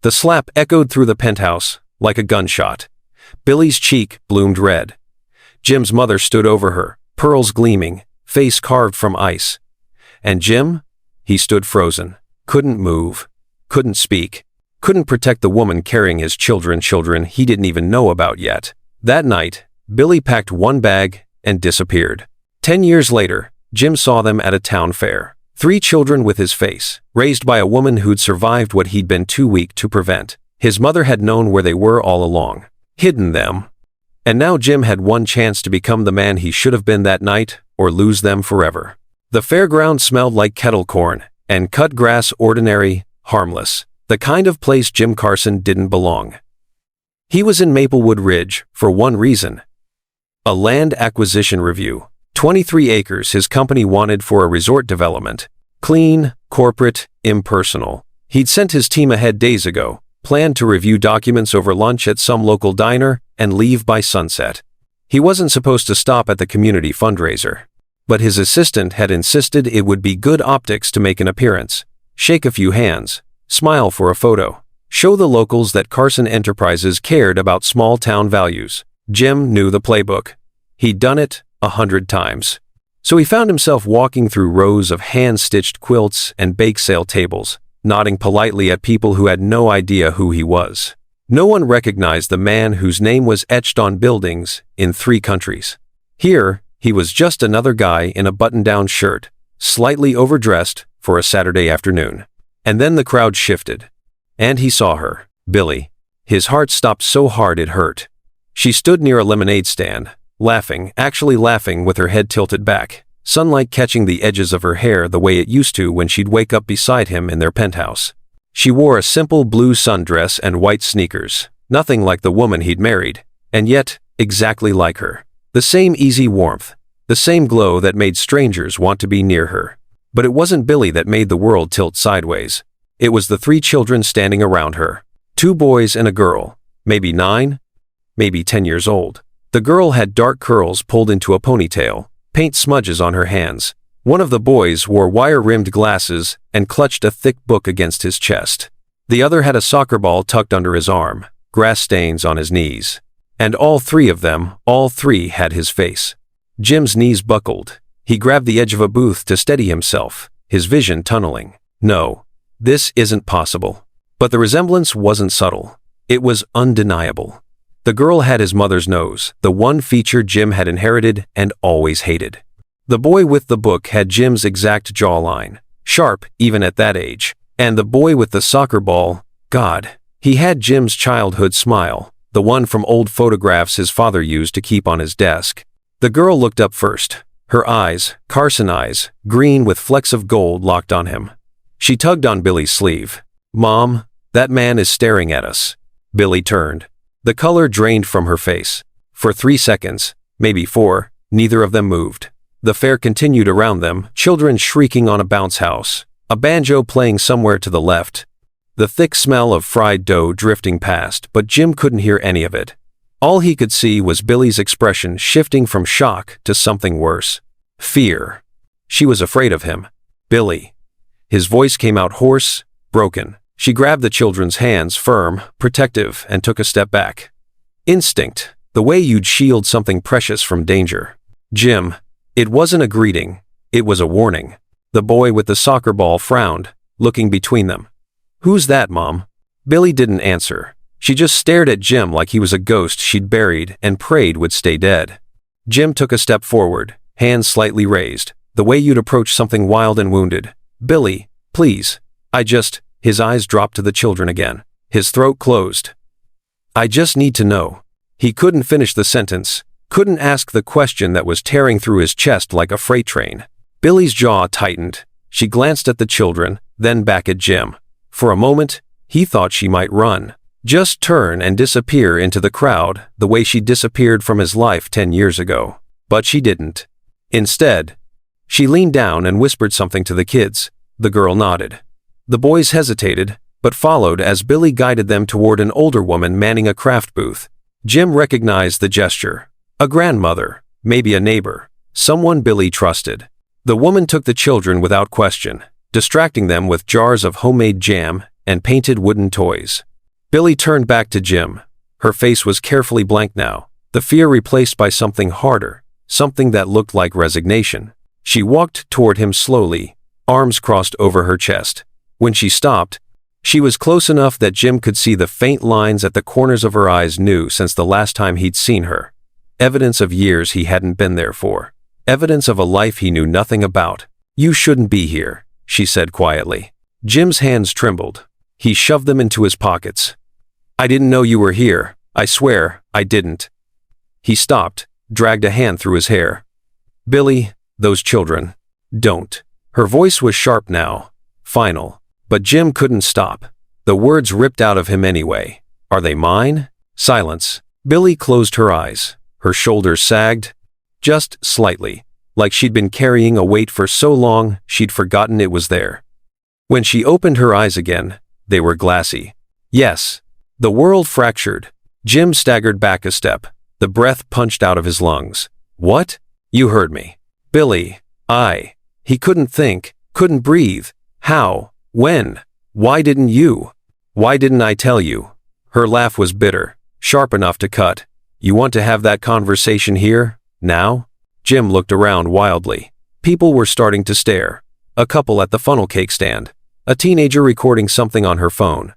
The slap echoed through the penthouse like a gunshot. Billy's cheek bloomed red. Jim's mother stood over her, pearls gleaming, face carved from ice. And Jim? He stood frozen. Couldn't move. Couldn't speak. Couldn't protect the woman carrying his children he didn't even know about yet. That night, Billy packed one bag and disappeared. 10 years later, Jim saw them at a town fair. 3 children with his face, raised by a woman who'd survived what he'd been too weak to prevent. His mother had known where they were all along, hidden them. And now Jim had one chance to become the man he should have been that night, or lose them forever. The fairground smelled like kettle corn, and cut grass, ordinary, harmless. The kind of place Jim Carson didn't belong. He was in Maplewood Ridge, for one reason. A land acquisition review. 23 acres his company wanted for a resort development. Clean, corporate, impersonal. He'd sent his team ahead days ago, planned to review documents over lunch at some local diner, and leave by sunset. He wasn't supposed to stop at the community fundraiser. But his assistant had insisted it would be good optics to make an appearance, shake a few hands, smile for a photo, show the locals that Carson Enterprises cared about small-town values. Jim knew the playbook. He'd done it 100 times. So he found himself walking through rows of hand-stitched quilts and bake sale tables, nodding politely at people who had no idea who he was. No one recognized the man whose name was etched on buildings in 3 countries. Here, he was just another guy in a button-down shirt, slightly overdressed for a Saturday afternoon. And then the crowd shifted. And he saw her, Billy. His heart stopped so hard it hurt. She stood near a lemonade stand, laughing, actually laughing with her head tilted back, sunlight catching the edges of her hair the way it used to when she'd wake up beside him in their penthouse. She wore a simple blue sundress and white sneakers, nothing like the woman he'd married, and yet, exactly like her. The same easy warmth, the same glow that made strangers want to be near her. But it wasn't Billy that made the world tilt sideways. It was the 3 children standing around her. 2 boys and a girl, maybe 9, maybe 10 years old. The girl had dark curls pulled into a ponytail, paint smudges on her hands. One of the boys wore wire-rimmed glasses and clutched a thick book against his chest. The other had a soccer ball tucked under his arm, grass stains on his knees. And all 3 of them, all 3 had his face. Jim's knees buckled. He grabbed the edge of a booth to steady himself, his vision tunneling. No, this isn't possible. But the resemblance wasn't subtle. It was undeniable. The girl had his mother's nose, the one feature Jim had inherited and always hated. The boy with the book had Jim's exact jawline, sharp even at that age. And the boy with the soccer ball, God, he had Jim's childhood smile, the one from old photographs his father used to keep on his desk. The girl looked up first, her eyes, Carson eyes, green with flecks of gold locked on him. She tugged on Billy's sleeve. Mom, that man is staring at us. Billy turned. The color drained from her face. For 3 seconds, maybe 4, neither of them moved. The fair continued around them, children shrieking on a bounce house, a banjo playing somewhere to the left. The thick smell of fried dough drifting past, but Jim couldn't hear any of it. All he could see was Billy's expression shifting from shock to something worse. Fear. She was afraid of him. Billy. His voice came out hoarse, broken. She grabbed the children's hands, firm, protective, and took a step back. Instinct. The way you'd shield something precious from danger. Jim. It wasn't a greeting. It was a warning. The boy with the soccer ball frowned, looking between them. Who's that, Mom? Billy didn't answer. She just stared at Jim like he was a ghost she'd buried and prayed would stay dead. Jim took a step forward, hands slightly raised, the way you'd approach something wild and wounded. Billy, please. His eyes dropped to the children again. His throat closed. I just need to know. He couldn't finish the sentence, couldn't ask the question that was tearing through his chest like a freight train. Billy's jaw tightened. She glanced at the children, then back at Jim. For a moment, he thought she might run. Just turn and disappear into the crowd the way she disappeared from his life 10 years ago. But she didn't. Instead, she leaned down and whispered something to the kids. The girl nodded. The boys hesitated, but followed as Billy guided them toward an older woman manning a craft booth. Jim recognized the gesture. A grandmother, maybe a neighbor, someone Billy trusted. The woman took the children without question, distracting them with jars of homemade jam and painted wooden toys. Billy turned back to Jim. Her face was carefully blank now, the fear replaced by something harder, something that looked like resignation. She walked toward him slowly, arms crossed over her chest. When she stopped, she was close enough that Jim could see the faint lines at the corners of her eyes, new since the last time he'd seen her. Evidence of years he hadn't been there for. Evidence of a life he knew nothing about. "You shouldn't be here," she said quietly. Jim's hands trembled. He shoved them into his pockets. "I didn't know you were here. I swear, I didn't." He stopped, dragged a hand through his hair. "Billy, those children. Don't." Her voice was sharp now, final. But Jim couldn't stop. The words ripped out of him anyway. "Are they mine?" Silence. Billy closed her eyes. Her shoulders sagged. Just slightly. Like she'd been carrying a weight for so long, she'd forgotten it was there. When she opened her eyes again, they were glassy. Yes. The world fractured. Jim staggered back a step. The breath punched out of his lungs. "What?" "You heard me." "Billy, He couldn't think, couldn't breathe. "How? When? Why didn't you? Why didn't I tell you?" Her laugh was bitter, sharp enough to cut. "You want to have that conversation here? Now?" Jim looked around wildly. People were starting to stare. A couple at the funnel cake stand. A teenager recording something on her phone.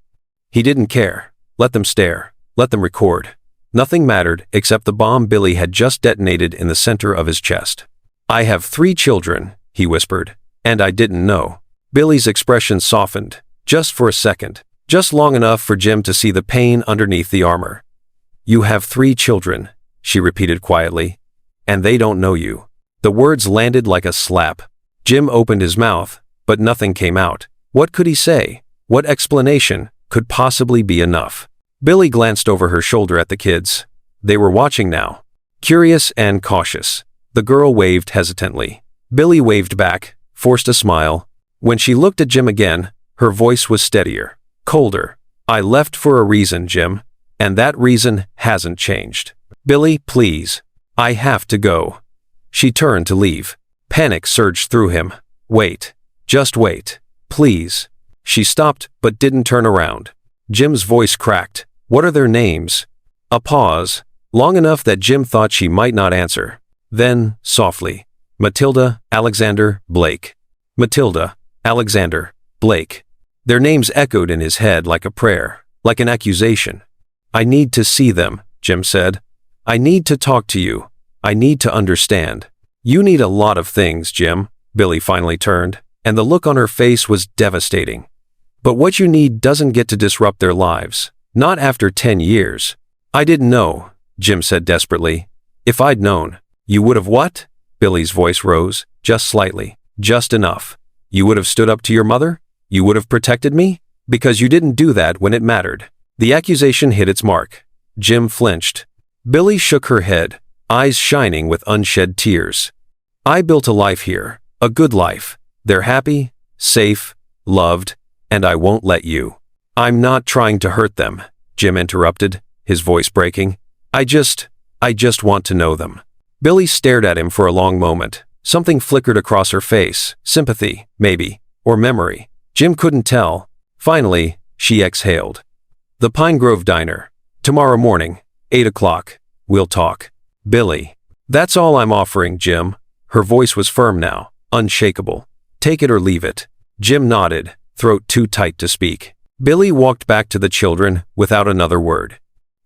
He didn't care. Let them stare. Let them record. Nothing mattered except the bomb Billy had just detonated in the center of his chest. "I have 3 children," he whispered, "and I didn't know." Billy's expression softened, just for a second, just long enough for Jim to see the pain underneath the armor. "You have 3 children," she repeated quietly, "and they don't know you." The words landed like a slap. Jim opened his mouth, but nothing came out. What could he say? What explanation could possibly be enough? Billy glanced over her shoulder at the kids. They were watching now, curious and cautious. The girl waved hesitantly. Billy waved back, forced a smile. When she looked at Jim again, her voice was steadier, colder. "I left for a reason, Jim, and that reason hasn't changed. Billy, please. I have to go." She turned to leave. Panic surged through him. "Wait. Just wait. Please." She stopped but didn't turn around. Jim's voice cracked. "What are their names?" A pause, long enough that Jim thought she might not answer. Then, softly, "Matilda, Alexander, Blake." Matilda, Alexander, Blake. Their names echoed in his head like a prayer, like an accusation. "I need to see them," Jim said. "I need to talk to you. I need to understand." "You need a lot of things, Jim." Billy finally turned, and the look on her face was devastating. "But what you need doesn't get to disrupt their lives. Not after 10 years. "I didn't know," Jim said desperately. "If I'd known." "You would have what?" Billy's voice rose, just slightly, just enough. "You would have stood up to your mother? You would have protected me? Because you didn't do that when it mattered." The accusation hit its mark. Jim flinched. Billy shook her head, eyes shining with unshed tears. "I built a life here, a good life. They're happy, safe, loved, and I won't let you." "I'm not trying to hurt them," Jim interrupted, his voice breaking. I just want to know them." Billy stared at him for a long moment. Something flickered across her face, sympathy, maybe, or memory. Jim couldn't tell. Finally, she exhaled. "The Pine Grove Diner. Tomorrow morning, 8 o'clock. We'll talk." "Billy." "That's all I'm offering, Jim." Her voice was firm now, unshakable. "Take it or leave it." Jim nodded, throat too tight to speak. Billy walked back to the children without another word.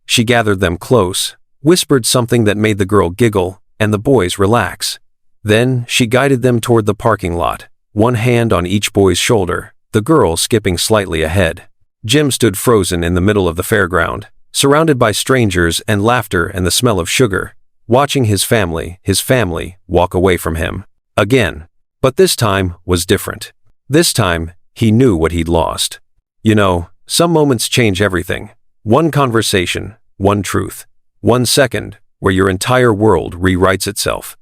She gathered them close, whispered something that made the girl giggle and the boys relax. Then she guided them toward the parking lot, one hand on each boy's shoulder, the girl skipping slightly ahead. Jim stood frozen in the middle of the fairground, surrounded by strangers and laughter and the smell of sugar, watching his family, walk away from him. Again. But this time was different. This time, he knew what he'd lost. You know, some moments change everything. One conversation, one truth, 1 second, where your entire world rewrites itself.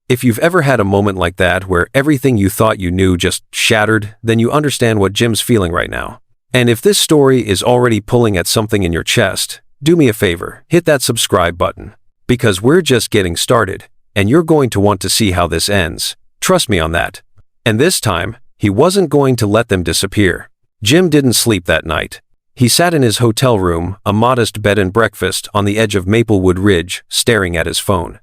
If you've ever had a moment like that where everything you thought you knew just shattered, then you understand what Jim's feeling right now. And if this story is already pulling at something in your chest, do me a favor, hit that subscribe button. Because we're just getting started, and you're going to want to see how this ends. Trust me on that. And this time, he wasn't going to let them disappear. Jim didn't sleep that night. He sat in his hotel room, a modest bed and breakfast on the edge of Maplewood Ridge, staring at his phone.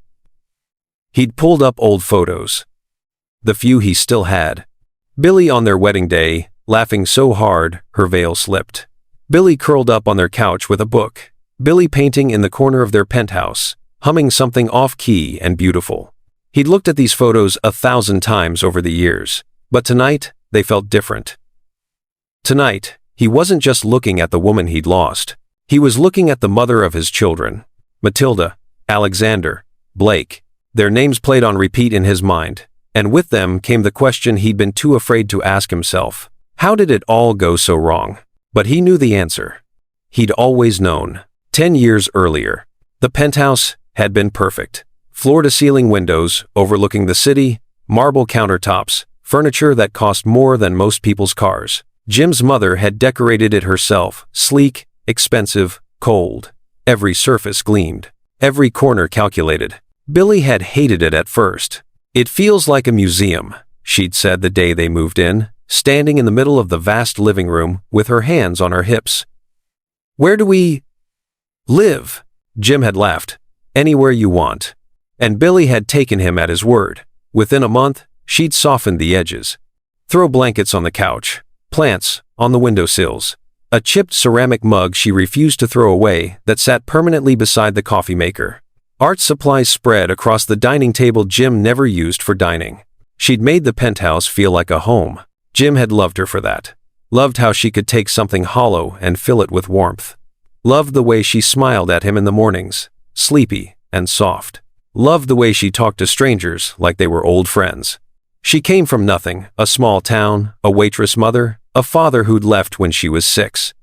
He'd pulled up old photos. The few he still had. Billy on their wedding day, laughing so hard, her veil slipped. Billy curled up on their couch with a book. Billy painting in the corner of their penthouse, humming something off-key and beautiful. He'd looked at these photos 1,000 times over the years, but tonight, they felt different. Tonight, he wasn't just looking at the woman he'd lost. He was looking at the mother of his children. Matilda, Alexander, Blake. Their names played on repeat in his mind, and with them came the question he'd been too afraid to ask himself. How did it all go so wrong? But he knew the answer. He'd always known. 10 years earlier. The penthouse had been perfect. Floor-to-ceiling windows overlooking the city, marble countertops, furniture that cost more than most people's cars. Jim's mother had decorated it herself, sleek, expensive, cold. Every surface gleamed. Every corner calculated. Billy had hated it at first. "It feels like a museum," she'd said the day they moved in, standing in the middle of the vast living room with her hands on her hips. "Where do we live?" Jim had laughed. "Anywhere you want." And Billy had taken him at his word. Within a month, she'd softened the edges. Throw blankets on the couch. Plants on the windowsills. A chipped ceramic mug she refused to throw away that sat permanently beside the coffee maker. Art supplies spread across the dining table Jim never used for dining. She'd made the penthouse feel like a home. Jim had loved her for that. Loved how she could take something hollow and fill it with warmth. Loved the way she smiled at him in the mornings, sleepy and soft. Loved the way she talked to strangers like they were old friends. She came from nothing, a small town, a waitress mother, a father who'd left when she was 6.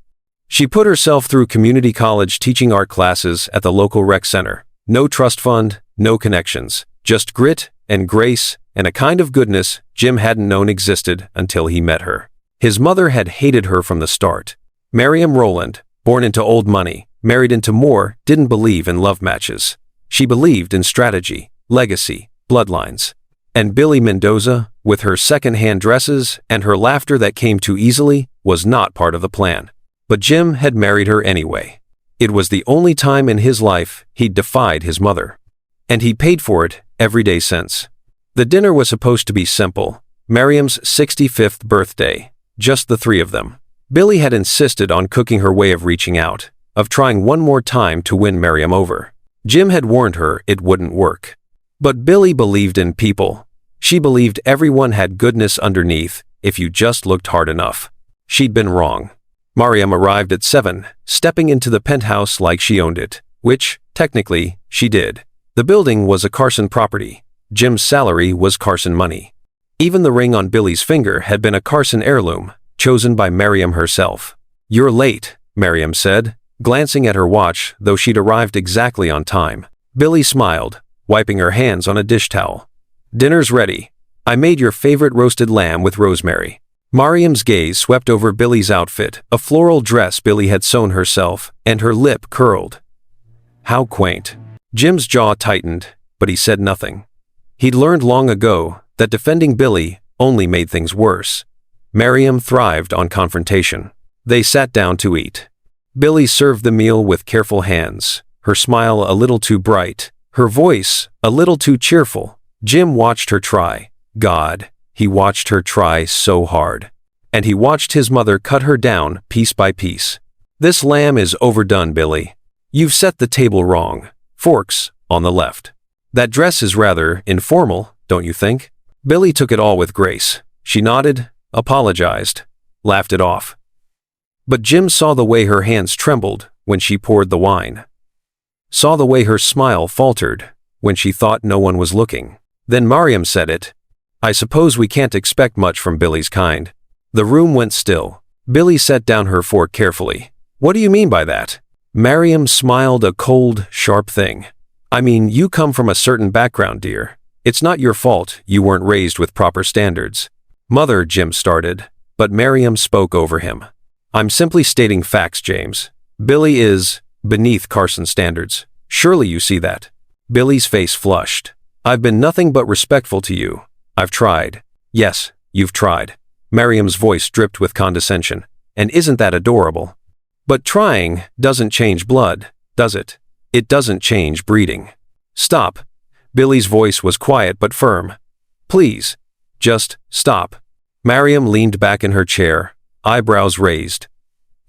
She put herself through community college teaching art classes at the local rec center. No trust fund, no connections, just grit and grace and a kind of goodness Jim hadn't known existed until he met her. His mother had hated her from the start. Miriam Rowland, born into old money, married into more, didn't believe in love matches. She believed in strategy, legacy, bloodlines. And Billy Mendoza, with her second-hand dresses and her laughter that came too easily, was not part of the plan. But Jim had married her anyway. It was the only time in his life he'd defied his mother. And he paid for it every day since. The dinner was supposed to be simple. Miriam's 65th birthday. Just the three of them. Billy had insisted on cooking her way of reaching out, of trying one more time to win Miriam over. Jim had warned her it wouldn't work. But Billy believed in people. She believed everyone had goodness underneath if you just looked hard enough. She'd been wrong. Miriam arrived at 7, stepping into the penthouse like she owned it, which, technically, she did. The building was a Carson property. Jim's salary was Carson money. Even the ring on Billy's finger had been a Carson heirloom, chosen by Miriam herself. "You're late," Miriam said, glancing at her watch, though she'd arrived exactly on time. Billy smiled, wiping her hands on a dish towel. "Dinner's ready. I made your favorite roasted lamb with rosemary." Miriam's gaze swept over Billy's outfit, a floral dress Billy had sewn herself, and her lip curled. How quaint. Jim's jaw tightened, but he said nothing. He'd learned long ago that defending Billy only made things worse. Miriam thrived on confrontation. They sat down to eat. Billy served the meal with careful hands, her smile a little too bright, her voice a little too cheerful. Jim watched her try. God, he watched her try so hard. And he watched his mother cut her down piece by piece. "This lamb is overdone, Billy. You've set the table wrong. Forks on the left. That dress is rather informal, don't you think?" Billy took it all with grace. She nodded, apologized, laughed it off. But Jim saw the way her hands trembled when she poured the wine. Saw the way her smile faltered when she thought no one was looking. Then Miriam said it. "I suppose we can't expect much from Billy's kind." The room went still. Billy set down her fork carefully. "What do you mean by that?" Miriam smiled, a cold, sharp thing. "I mean, you come from a certain background, dear. It's not your fault you weren't raised with proper standards." "Mother," Jim started, but Miriam spoke over him. "I'm simply stating facts, James. Billy is beneath Carson standards. Surely you see that." Billy's face flushed. "I've been nothing but respectful to you. I've tried." "Yes, you've tried." Miriam's voice dripped with condescension. "And isn't that adorable?" But trying doesn't change blood, does it? It doesn't change breeding. Stop. Billy's voice was quiet but firm. Please. Just stop. Mariam leaned back in her chair, eyebrows raised.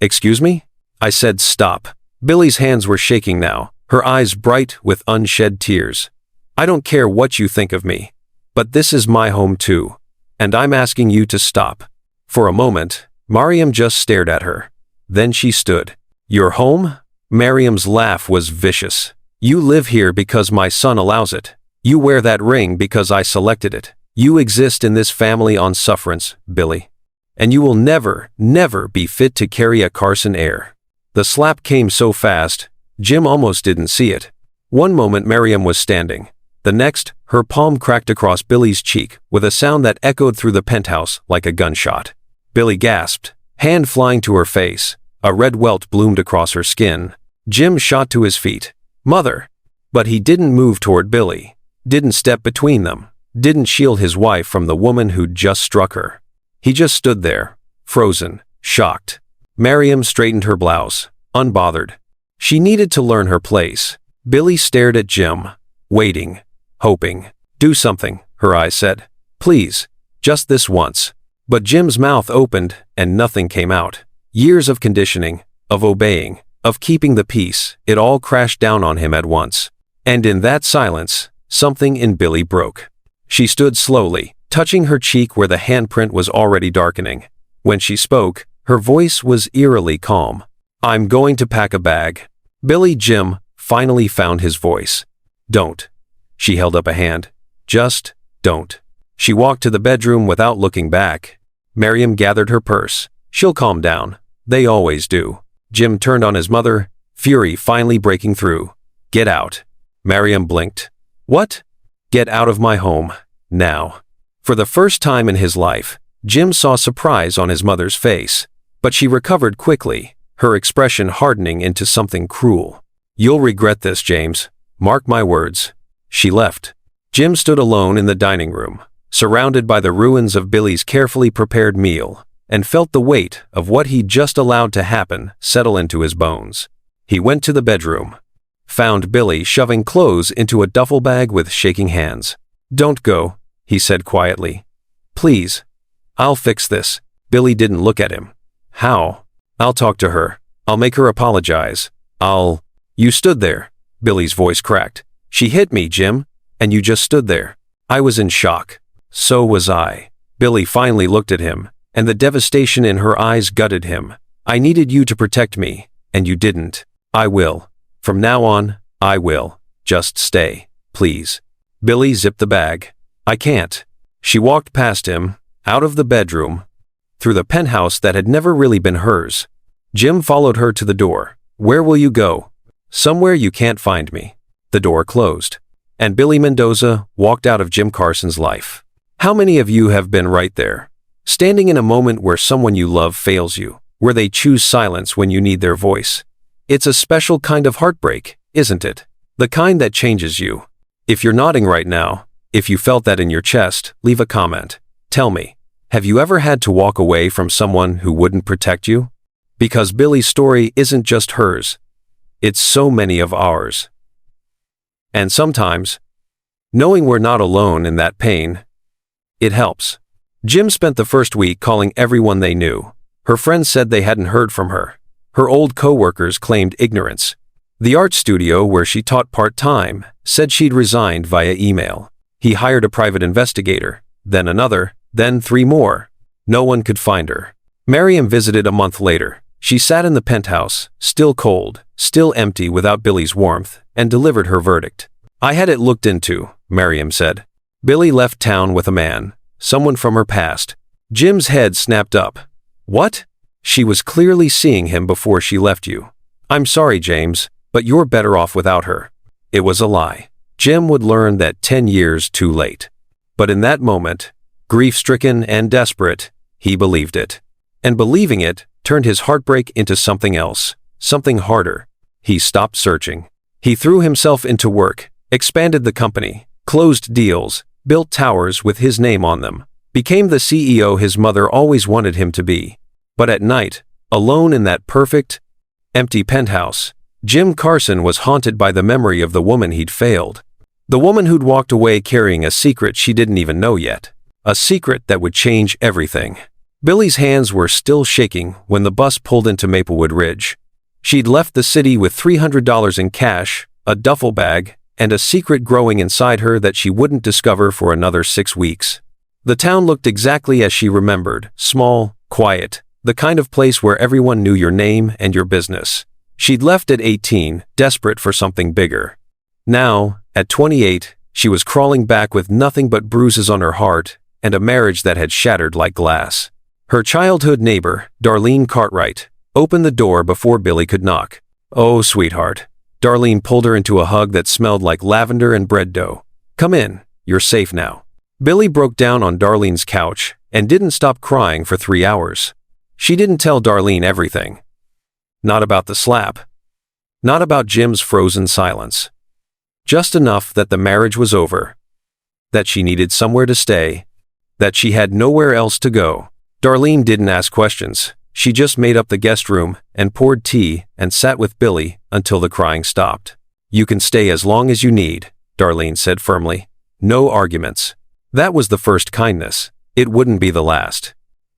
Excuse me? I said stop. Billy's hands were shaking now, her eyes bright with unshed tears. I don't care what you think of me. But this is my home too. And I'm asking you to stop. For a moment, Mariam just stared at her. Then she stood. Your home? Mariam's laugh was vicious. You live here because my son allows it. You wear that ring because I selected it. You exist in this family on sufferance, Billy. And you will never, never be fit to carry a Carson heir. The slap came so fast, Jim almost didn't see it. One moment Mariam was standing. The next, her palm cracked across Billy's cheek with a sound that echoed through the penthouse like a gunshot. Billy gasped, hand flying to her face. A red welt bloomed across her skin. Jim shot to his feet. Mother! But he didn't move toward Billy, didn't step between them, didn't shield his wife from the woman who'd just struck her. He just stood there, frozen, shocked. Mariam straightened her blouse, unbothered. She needed to learn her place. Billy stared at Jim, waiting, hoping. Do something, her eyes said. Please, just this once. But Jim's mouth opened and nothing came out. Years of conditioning, of obeying, of keeping the peace, it all crashed down on him at once. And in that silence, something in Billy broke. She stood slowly, touching her cheek where the handprint was already darkening. When she spoke, her voice was eerily calm. I'm going to pack a bag. Jim finally found his voice. Don't. She held up a hand. Just don't. She walked to the bedroom without looking back. Mariam gathered her purse. She'll calm down. They always do. Jim turned on his mother, fury finally breaking through. Get out. Mariam blinked. What? Get out of my home, now. For the first time in his life, Jim saw surprise on his mother's face. But she recovered quickly, her expression hardening into something cruel. You'll regret this, James. Mark my words. She left. Jim stood alone in the dining room, surrounded by the ruins of Billy's carefully prepared meal, and felt the weight of what he'd just allowed to happen settle into his bones. He went to the bedroom, found Billy shoving clothes into a duffel bag with shaking hands. Don't go, he said quietly. Please. I'll fix this. Billy didn't look at him. How? I'll talk to her. I'll make her apologize. You stood there. Billy's voice cracked. She hit me, Jim, and you just stood there. I was in shock. So was I. Billy finally looked at him, and the devastation in her eyes gutted him. I needed you to protect me, and you didn't. I will. From now on, I will. Just stay, please. Billy zipped the bag. I can't. She walked past him, out of the bedroom, through the penthouse that had never really been hers. Jim followed her to the door. Where will you go? Somewhere you can't find me. The door closed. And Billy Mendoza walked out of Jim Carson's life. How many of you have been right there? Standing in a moment where someone you love fails you, where they choose silence when you need their voice. It's a special kind of heartbreak, isn't it? The kind that changes you. If you're nodding right now, if you felt that in your chest, leave a comment. Tell me, have you ever had to walk away from someone who wouldn't protect you? Because Billy's story isn't just hers. It's so many of ours. And sometimes, knowing we're not alone in that pain, it helps. Jim spent the first week calling everyone they knew. Her friends said they hadn't heard from her. Her old co-workers claimed ignorance. The art studio where she taught part-time said she'd resigned via email. He hired a private investigator, then another, then 3 more. No one could find her. Mariam visited a month later. She sat in the penthouse, still cold, still empty without Billy's warmth, and delivered her verdict. I had it looked into, Mariam said. Billy left town with a man, someone from her past. Jim's head snapped up. What? She was clearly seeing him before she left you. I'm sorry, James, but you're better off without her. It was a lie. Jim would learn that 10 years too late. But in that moment, grief-stricken and desperate, he believed it. And believing it turned his heartbreak into something else, something harder. He stopped searching. He threw himself into work, expanded the company, closed deals, built towers with his name on them, became the CEO his mother always wanted him to be. But at night, alone in that perfect, Empty penthouse. Jim Carson was haunted by the memory of the woman he'd failed. The woman who'd walked away carrying a secret she didn't even know yet. A secret that would change everything. Billy's hands were still shaking when the bus pulled into Maplewood Ridge. She'd left the city with $300 in cash, a duffel bag, and a secret growing inside her that she wouldn't discover for another 6 weeks. The town looked exactly as she remembered, small, quiet, the kind of place where everyone knew your name and your business. She'd left at 18, desperate for something bigger. Now, at 28, she was crawling back with nothing but bruises on her heart and a marriage that had shattered like glass. Her childhood neighbor, Darlene Cartwright, opened the door before Billy could knock. "Oh, sweetheart." Darlene pulled her into a hug that smelled like lavender and bread dough. "Come in, you're safe now." Billy broke down on Darlene's couch and didn't stop crying for 3 hours. She didn't tell Darlene everything. Not about the slap. Not about Jim's frozen silence. Just enough that the marriage was over. That she needed somewhere to stay. That she had nowhere else to go. Darlene didn't ask questions. She just made up the guest room and poured tea and sat with Billy until the crying stopped. "You can stay as long as you need," Darlene said firmly. "No arguments." That was the first kindness. It wouldn't be the last.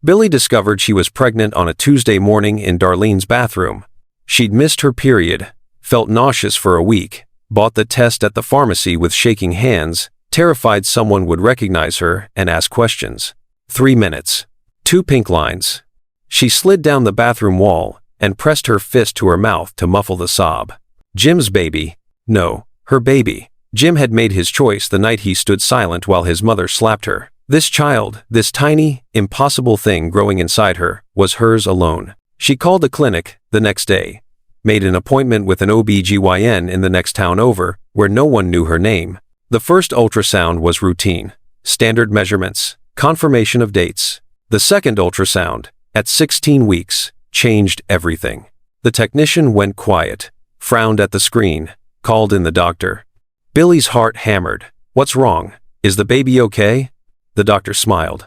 Billy discovered she was pregnant on a Tuesday morning in Darlene's bathroom. She'd missed her period, felt nauseous for a week, bought the test at the pharmacy with shaking hands, terrified someone would recognize her and ask questions. 3 minutes. 2 pink lines. She slid down the bathroom wall and pressed her fist to her mouth to muffle the sob. Jim's baby. No, her baby. Jim had made his choice the night he stood silent while his mother slapped her. This child, this tiny, impossible thing growing inside her, was hers alone. She called a clinic the next day, made an appointment with an OB/GYN in the next town over, where no one knew her name. The first ultrasound was routine. Standard measurements, confirmation of dates. The second ultrasound, at 16 weeks, changed everything. The technician went quiet, frowned at the screen, called in the doctor. Billy's heart hammered. "What's wrong? Is the baby okay?" The doctor smiled.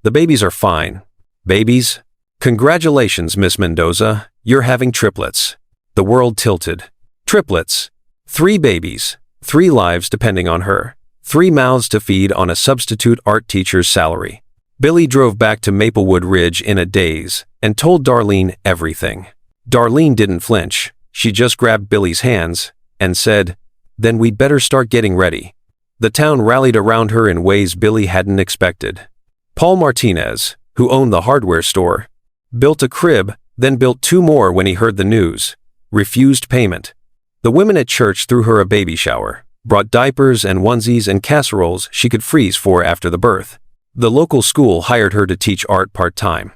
"The babies are fine." "Babies? Congratulations, Miss Mendoza, you're having triplets." The world tilted. Triplets. 3 babies, 3 lives depending on her, 3 mouths to feed on a substitute art teacher's salary. Billy drove back to Maplewood Ridge in a daze and told Darlene everything. Darlene didn't flinch. She just grabbed Billy's hands and said, "Then we'd better start getting ready." The town rallied around her in ways Billy hadn't expected. Paul Martinez, who owned the hardware store, built a crib, then built 2 more when he heard the news. Refused payment. The women at church threw her a baby shower, brought diapers and onesies and casseroles she could freeze for after the birth. The local school hired her to teach art part-time.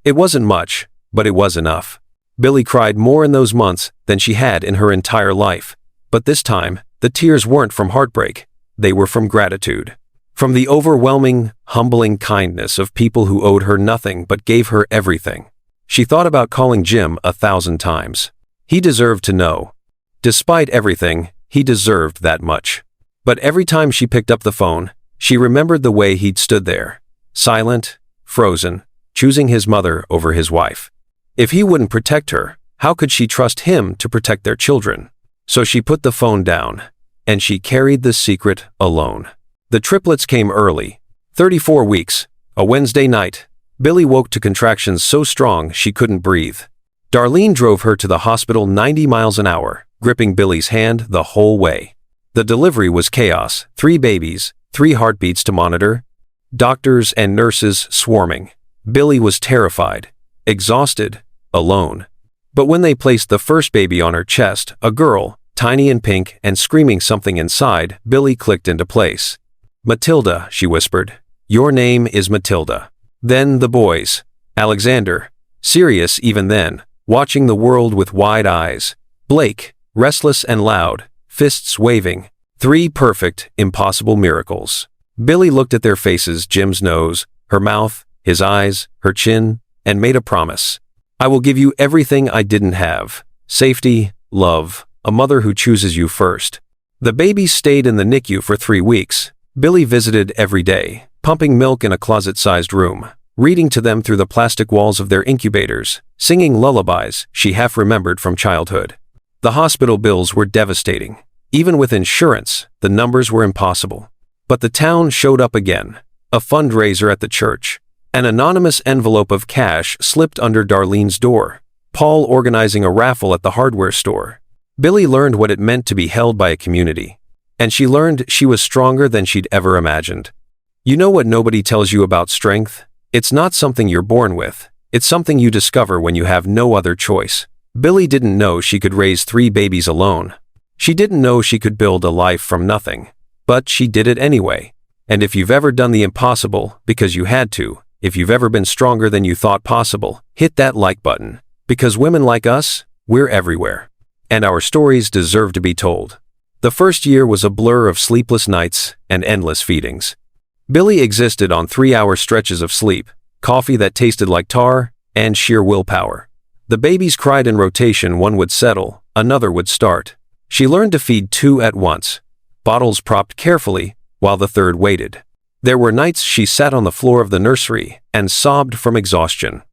It wasn't much, but it was enough. Billy cried more in those months than she had in her entire life. But this time, the tears weren't from heartbreak. They were from gratitude. From the overwhelming, humbling kindness of people who owed her nothing but gave her everything. She thought about calling Jim 1,000 times. He deserved to know. Despite everything, he deserved that much. But every time she picked up the phone, she remembered the way he'd stood there, silent, frozen, choosing his mother over his wife. If he wouldn't protect her, how could she trust him to protect their children? So she put the phone down, and she carried the secret alone. The triplets came early. 34 weeks, a Wednesday night. Billy woke to contractions so strong she couldn't breathe. Darlene drove her to the hospital 90 miles an hour, gripping Billy's hand the whole way. The delivery was chaos, 3 babies, 3 heartbeats to monitor, doctors and nurses swarming. Billy was terrified, exhausted, alone. But when they placed the first baby on her chest, a girl, tiny and pink and screaming something inside, Billy clicked into place. "Matilda," she whispered. "Your name is Matilda." Then the boys. Alexander, serious even then, watching the world with wide eyes. Blake, restless and loud, fists waving. 3 perfect, impossible miracles. Billy looked at their faces, Jim's nose, her mouth, his eyes, her chin, and made a promise. "I will give you everything I didn't have. Safety, love, a mother who chooses you first." The babies stayed in the NICU for 3 weeks. Billy visited every day, pumping milk in a closet-sized room. reading to them through the plastic walls of their incubators, singing lullabies she half remembered from childhood. The hospital bills were devastating. Even with insurance, the numbers were impossible. But the town showed up again. A fundraiser at the church. An anonymous envelope of cash slipped under Darlene's door. Paul organizing a raffle at the hardware store. Billy learned what it meant to be held by a community. And she learned she was stronger than she'd ever imagined. You know what nobody tells you about strength? It's not something you're born with. It's something you discover when you have no other choice. Billy didn't know she could raise 3 babies alone. She didn't know she could build a life from nothing. But she did it anyway. And if you've ever done the impossible because you had to, if you've ever been stronger than you thought possible, hit that like button. Because women like us, we're everywhere. And our stories deserve to be told. The first year was a blur of sleepless nights and endless feedings. Billy existed on 3-hour stretches of sleep, coffee that tasted like tar, and sheer willpower. The babies cried in rotation. One would settle, another would start. She learned to feed 2 at once, bottles propped carefully, while the third waited. There were nights she sat on the floor of the nursery and sobbed from exhaustion.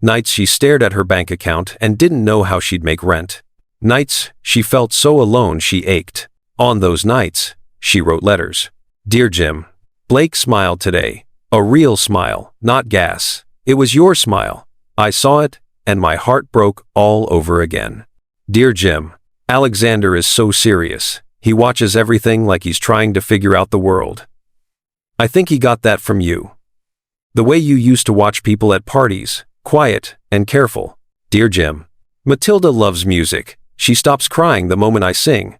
Nights she stared at her bank account and didn't know how she'd make rent. Nights she felt so alone she ached. On those nights, she wrote letters. Dear Jim, Blake smiled today. A real smile, not gas. It was your smile. I saw it, and my heart broke all over again. Dear Jim, Alexander is so serious. He watches everything like he's trying to figure out the world. I think he got that from you. The way you used to watch people at parties, quiet and careful. Dear Jim, Matilda loves music. She stops crying the moment I sing.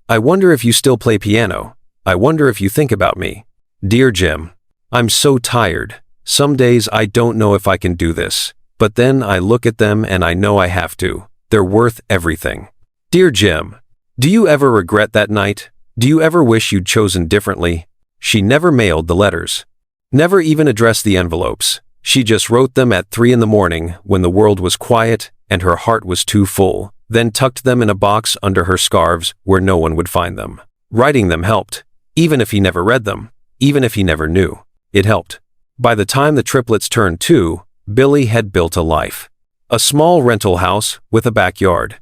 I wonder if you still play piano. I wonder if you think about me. Dear Jim, I'm so tired. Some days I don't know if I can do this, but then I look at them and I know I have to. They're worth everything. Dear Jim, do you ever regret that night? Do you ever wish you'd chosen differently? She never mailed the letters. Never even addressed the envelopes. She just wrote them at 3 in the morning when the world was quiet and her heart was too full, then tucked them in a box under her scarves where no one would find them. Writing them helped. Even if he never read them, even if he never knew, it helped. By the time the triplets turned 2, Billy had built a life. A small rental house with a backyard.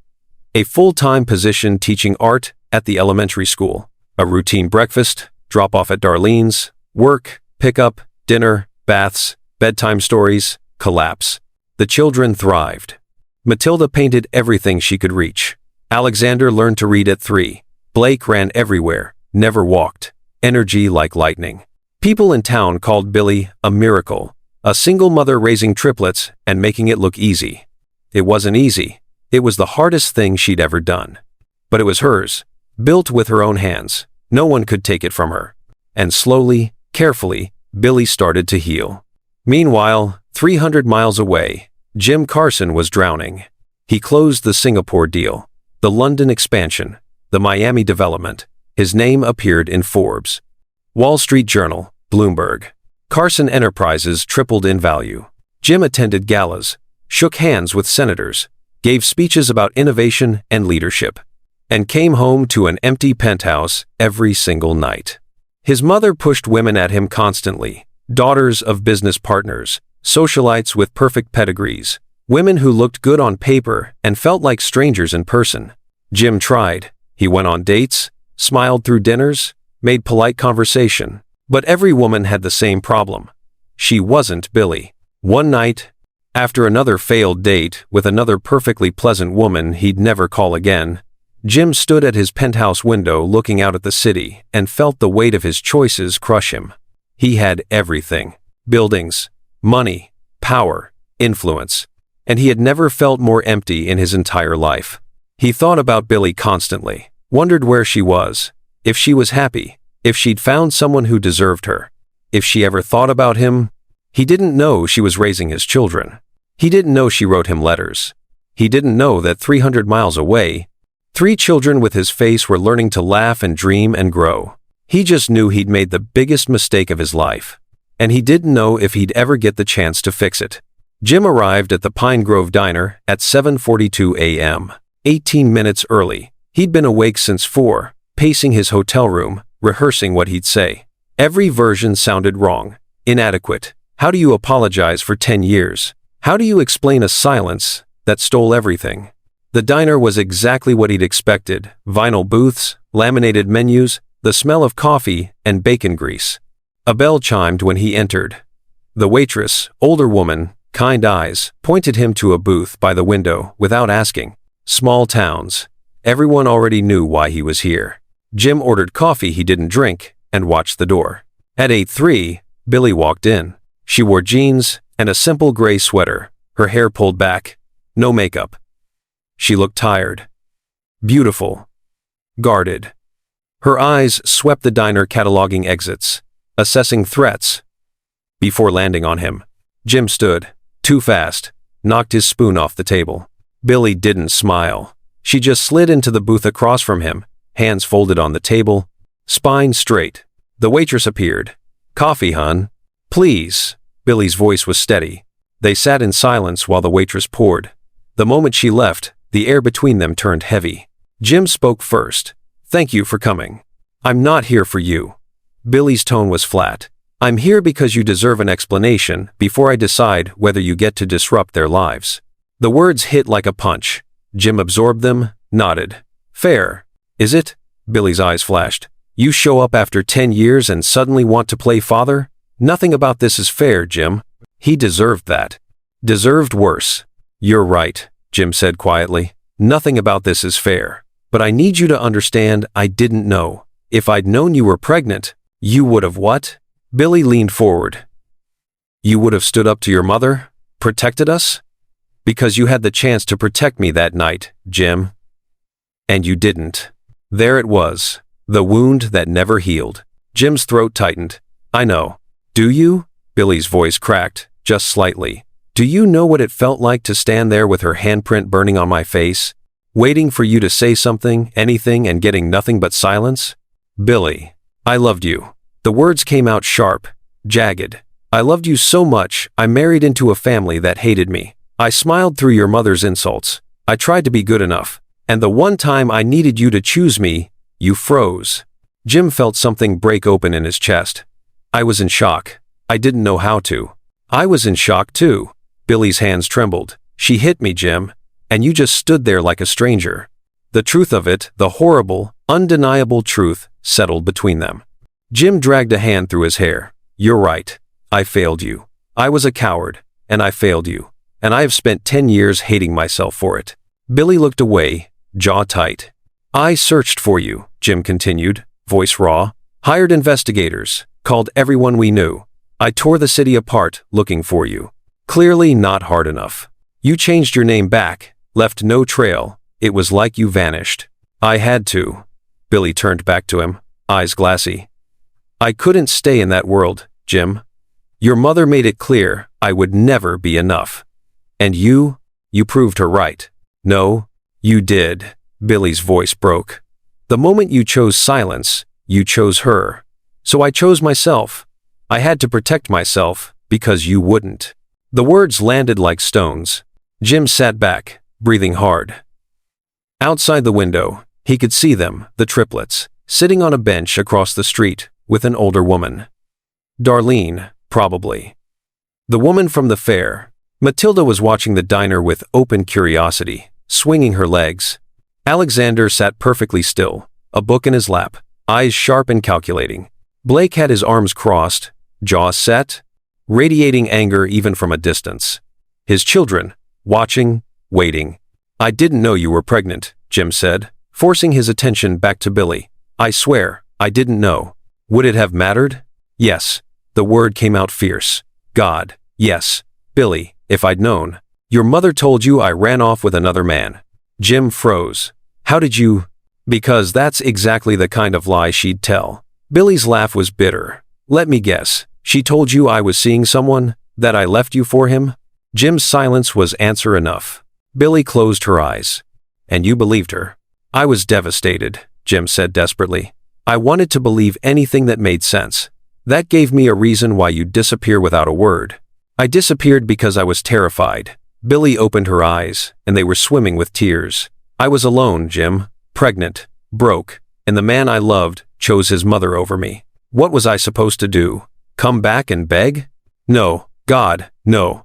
A full-time position teaching art at the elementary school. A routine breakfast, drop-off at Darlene's, work, pickup, dinner, baths, bedtime stories, collapse. The children thrived. Matilda painted everything she could reach. Alexander learned to read at 3. Blake ran everywhere, never walked. Energy like lightning. People in town called Billy a miracle. A single mother raising triplets and making it look easy. It wasn't easy. It was the hardest thing she'd ever done. But it was hers, built with her own hands. No one could take it from her. And slowly, carefully, Billy started to heal. Meanwhile, 300 miles away, Jim Carson was drowning. He closed the Singapore deal, the London expansion, the Miami development. His name appeared in Forbes, Wall Street Journal, Bloomberg. Carson Enterprises tripled in value. Jim attended galas, shook hands with senators, gave speeches about innovation and leadership, and came home to an empty penthouse every single night. His mother pushed women at him constantly, daughters of business partners, socialites with perfect pedigrees, women who looked good on paper and felt like strangers in person. Jim tried. He went on dates, smiled through dinners, made polite conversation. But every woman had the same problem. She wasn't Billy. One night, after another failed date with another perfectly pleasant woman he'd never call again, Jim stood at his penthouse window looking out at the city and felt the weight of his choices crush him. He had everything. Buildings, money, power, influence. And he had never felt more empty in his entire life. He thought about Billy constantly, wondered where she was, if she was happy, if she'd found someone who deserved her, if she ever thought about him. He didn't know she was raising his children. He didn't know she wrote him letters. He didn't know that 300 miles away, 3 children with his face were learning to laugh and dream and grow. He just knew he'd made the biggest mistake of his life. And he didn't know if he'd ever get the chance to fix it. Jim arrived at the Pine Grove Diner at 7:42 a.m., 18 minutes early. He'd been awake since 4, pacing his hotel room, rehearsing what he'd say. Every version sounded wrong, inadequate, How do you apologize for 10 years? How do you explain a silence that stole everything? The diner was exactly what he'd expected: vinyl booths, laminated menus, the smell of coffee and bacon grease. A bell chimed when he entered. The waitress, older woman, kind eyes, pointed him to a booth by the window without asking. Small towns. Everyone already knew why he was here. Jim ordered coffee he didn't drink and watched the door. At 8:03, Billie walked in. She wore jeans and a simple gray sweater, her hair pulled back, no makeup. She looked tired, beautiful, guarded. Her eyes swept the diner, cataloging exits, assessing threats. Before landing on him, Jim stood, too fast, knocked his spoon off the table. Billie didn't smile. She just slid into the booth across from him, hands folded on the table, spine straight. The waitress appeared. "Coffee, hun?" "Please." Billie's voice was steady. They sat in silence while the waitress poured. The moment she left, the air between them turned heavy. Jim spoke first. "Thank you for coming. I'm not here for you." Billie's tone was flat. "I'm here because you deserve an explanation before I decide whether you get to disrupt their lives." The words hit like a punch. Jim absorbed them, nodded. "Fair, is it?" Billie's eyes flashed. "You show up after 10 years and suddenly want to play father? Nothing about this is fair, Jim." He deserved that. Deserved worse. "You're right," Jim said quietly. "Nothing about this is fair. But I need you to understand I didn't know. If I'd known you were pregnant, you would have what?" Billie leaned forward. "You would have stood up to your mother? Protected us? Because you had the chance to protect me that night, Jim. And you didn't." There it was. The wound that never healed. Jim's throat tightened. "I know." "Do you?" Billie's voice cracked, just slightly. "Do you know what it felt like to stand there with her handprint burning on my face? Waiting for you to say something, anything, and getting nothing but silence?" "Billie, I loved you." The words came out sharp, jagged. "I loved you so much, I married into a family that hated me. I smiled through your mother's insults. I tried to be good enough. And the one time I needed you to choose me, you froze." Jim felt something break open in his chest. "I was in shock. I didn't know how to." "I was in shock too." Billie's hands trembled. "She hit me, Jim, and you just stood there like a stranger." The truth of it, the horrible, undeniable truth, settled between them. Jim dragged a hand through his hair. "You're right. I failed you. I was a coward, and I failed you. And I have spent 10 years hating myself for it." Billie looked away, jaw tight. "I searched for you," Jim continued, voice raw. "Hired investigators, called everyone we knew. I tore the city apart looking for you. Clearly not hard enough. You changed your name back, left no trail. It was like you vanished." "I had to." Billie turned back to him, eyes glassy. "I couldn't stay in that world, Jim. Your mother made it clear I would never be enough. And you proved her right." "No, you did." Billie's voice broke. "The moment you chose silence, you chose her. So I chose myself. I had to protect myself because you wouldn't." The words landed like stones. Jim sat back, breathing hard. Outside the window, he could see them, the triplets, sitting on a bench across the street with an older woman. Darlene, probably. The woman from the fair. Matilda was watching the diner with open curiosity, swinging her legs. Alexander sat perfectly still, a book in his lap, eyes sharp and calculating. Blake had his arms crossed, jaw set, radiating anger even from a distance. His children, watching, waiting. "I didn't know you were pregnant," Jim said, forcing his attention back to Billie. "I swear, I didn't know." "Would it have mattered?" "Yes." The word came out fierce. "God, yes. Billie, if I'd known." "Your mother told you I ran off with another man." Jim froze. "How did you?" "Because that's exactly the kind of lie she'd tell." Billie's laugh was bitter. "Let me guess. She told you I was seeing someone, that I left you for him?" Jim's silence was answer enough. Billie closed her eyes. "And you believed her?" "I was devastated," Jim said desperately. "I wanted to believe anything that made sense. That gave me a reason why you'd disappear without a word." "I disappeared because I was terrified." Billie opened her eyes, and they were swimming with tears. "I was alone, Jim, pregnant, broke, and the man I loved chose his mother over me. What was I supposed to do? Come back and beg? No, God, no.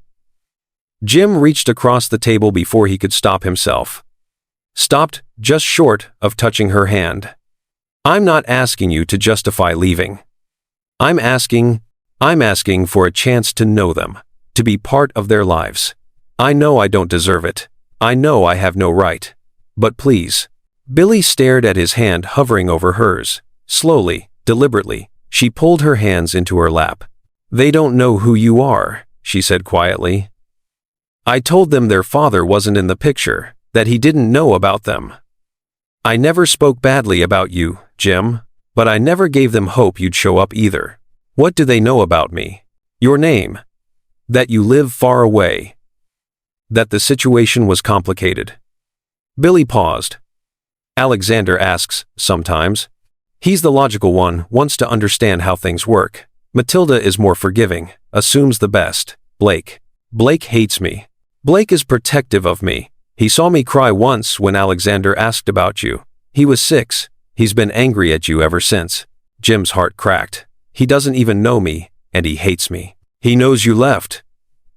Jim reached across the table before he could stop himself. Stopped just short of touching her hand. I'm not asking you to justify leaving. I'm asking for a chance to know them, to be part of their lives. I know I don't deserve it. I know I have no right. But please. Billy stared at his hand hovering over hers. Slowly, deliberately, she pulled her hands into her lap. They don't know who you are, she said quietly. I told them their father wasn't in the picture, that he didn't know about them. I never spoke badly about you, Jim, but I never gave them hope you'd show up either. What do they know about me? Your name. That you live far away. That the situation was complicated. Billy paused. Alexander asks, sometimes. He's the logical one, wants to understand how things work. Matilda is more forgiving, assumes the best. Blake hates me. Blake is protective of me. He saw me cry once when Alexander asked about you. He was 6. He's been angry at you ever since. Jim's heart cracked. He doesn't even know me, and he hates me. He knows you left.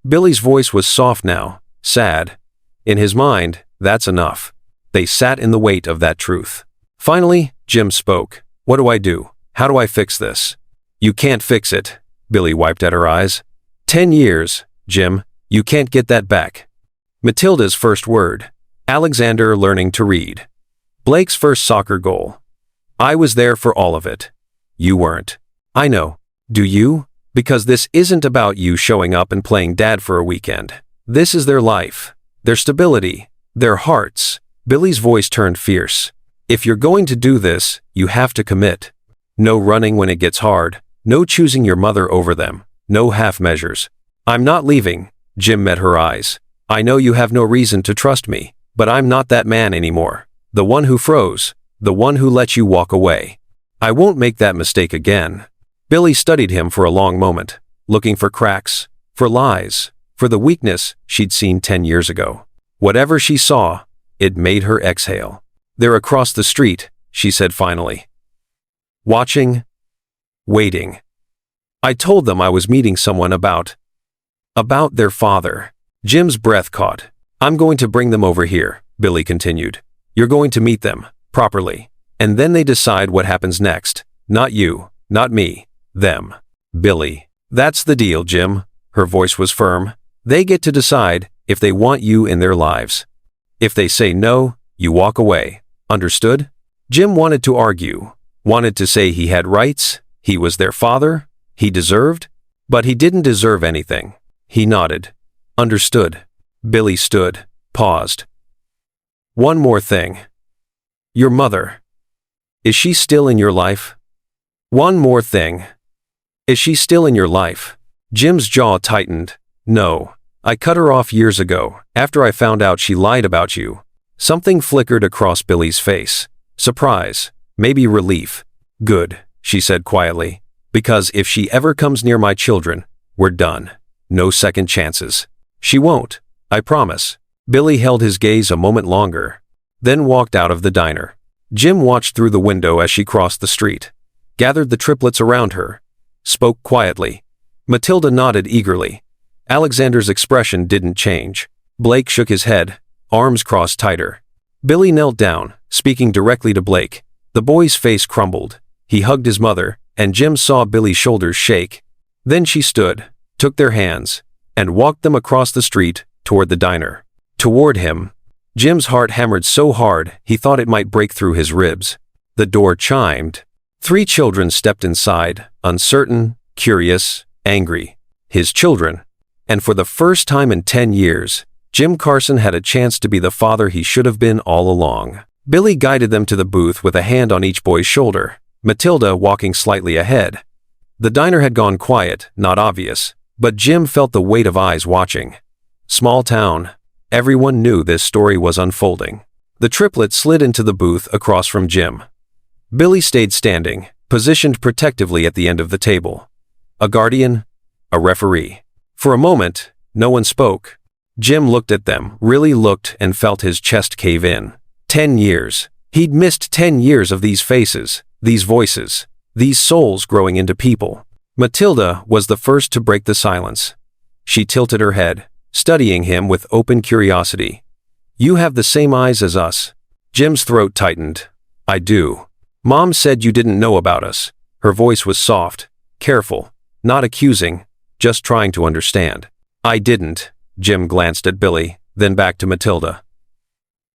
Billy's voice was soft now, sad. In his mind, that's enough. They sat in the weight of that truth. Finally, Jim spoke. What do I do? How do I fix this? You can't fix it. Billy wiped at her eyes. 10 years, Jim. You can't get that back. Matilda's first word. Alexander learning to read. Blake's first soccer goal. I was there for all of it. You weren't. I know. Do you? Because this isn't about you showing up and playing dad for a weekend. This is their life. Their stability. Their hearts. Billy's voice turned fierce. If you're going to do this, you have to commit. No running when it gets hard. No choosing your mother over them. No half measures. I'm not leaving. Jim met her eyes. I know you have no reason to trust me, but I'm not that man anymore. The one who froze. The one who let you walk away. I won't make that mistake again. Billy studied him for a long moment, looking for cracks, for lies, for the weakness she'd seen 10 years ago. Whatever she saw, it made her exhale. They're across the street, she said finally. Watching. Waiting. I told them I was meeting someone about their father. Jim's breath caught. I'm going to bring them over here, Billy continued. You're going to meet them, properly. And then they decide what happens next. Not you, not me, them. Billy. That's the deal, Jim. Her voice was firm. They get to decide if they want you in their lives. If they say no, you walk away. Understood? Jim wanted to argue, wanted to say he had rights, he was their father, he deserved, but he didn't deserve anything. He nodded. Understood. Billy stood, paused. One more thing. Your mother. Is she still in your life? One more thing. Is she still in your life? Jim's jaw tightened. No. I cut her off years ago, after I found out she lied about you. Something flickered across Billy's face. Surprise. Maybe relief. Good, she said quietly. Because if she ever comes near my children, we're done. No second chances. She won't. I promise. Billy held his gaze a moment longer, then walked out of the diner. Jim watched through the window as she crossed the street, gathered the triplets around her, spoke quietly. Matilda nodded eagerly. Alexander's expression didn't change. Blake shook his head, arms crossed tighter. Billy knelt down, speaking directly to Blake. The boy's face crumbled. He hugged his mother, and Jim saw Billy's shoulders shake. Then she stood, took their hands, and walked them across the street toward the diner. Toward him. Jim's heart hammered so hard he thought it might break through his ribs. The door chimed. 3 children stepped inside, uncertain, curious, angry. His children. And for the first time in 10 years, Jim Carson had a chance to be the father he should have been all along. Billy guided them to the booth with a hand on each boy's shoulder, Matilda walking slightly ahead. The diner had gone quiet, not obvious, but Jim felt the weight of eyes watching. Small town. Everyone knew this story was unfolding. The triplet slid into the booth across from Jim. Billy stayed standing, positioned protectively at the end of the table. A guardian, a referee. For a moment, no one spoke. Jim looked at them, really looked, and felt his chest cave in. 10 years. He'd missed 10 years of these faces, these voices, these souls growing into people. Matilda was the first to break the silence. She tilted her head, studying him with open curiosity. You have the same eyes as us. Jim's throat tightened. I do. Mom said you didn't know about us. Her voice was soft, careful, not accusing, just trying to understand. I didn't. Jim glanced at Billy, then back to Matilda.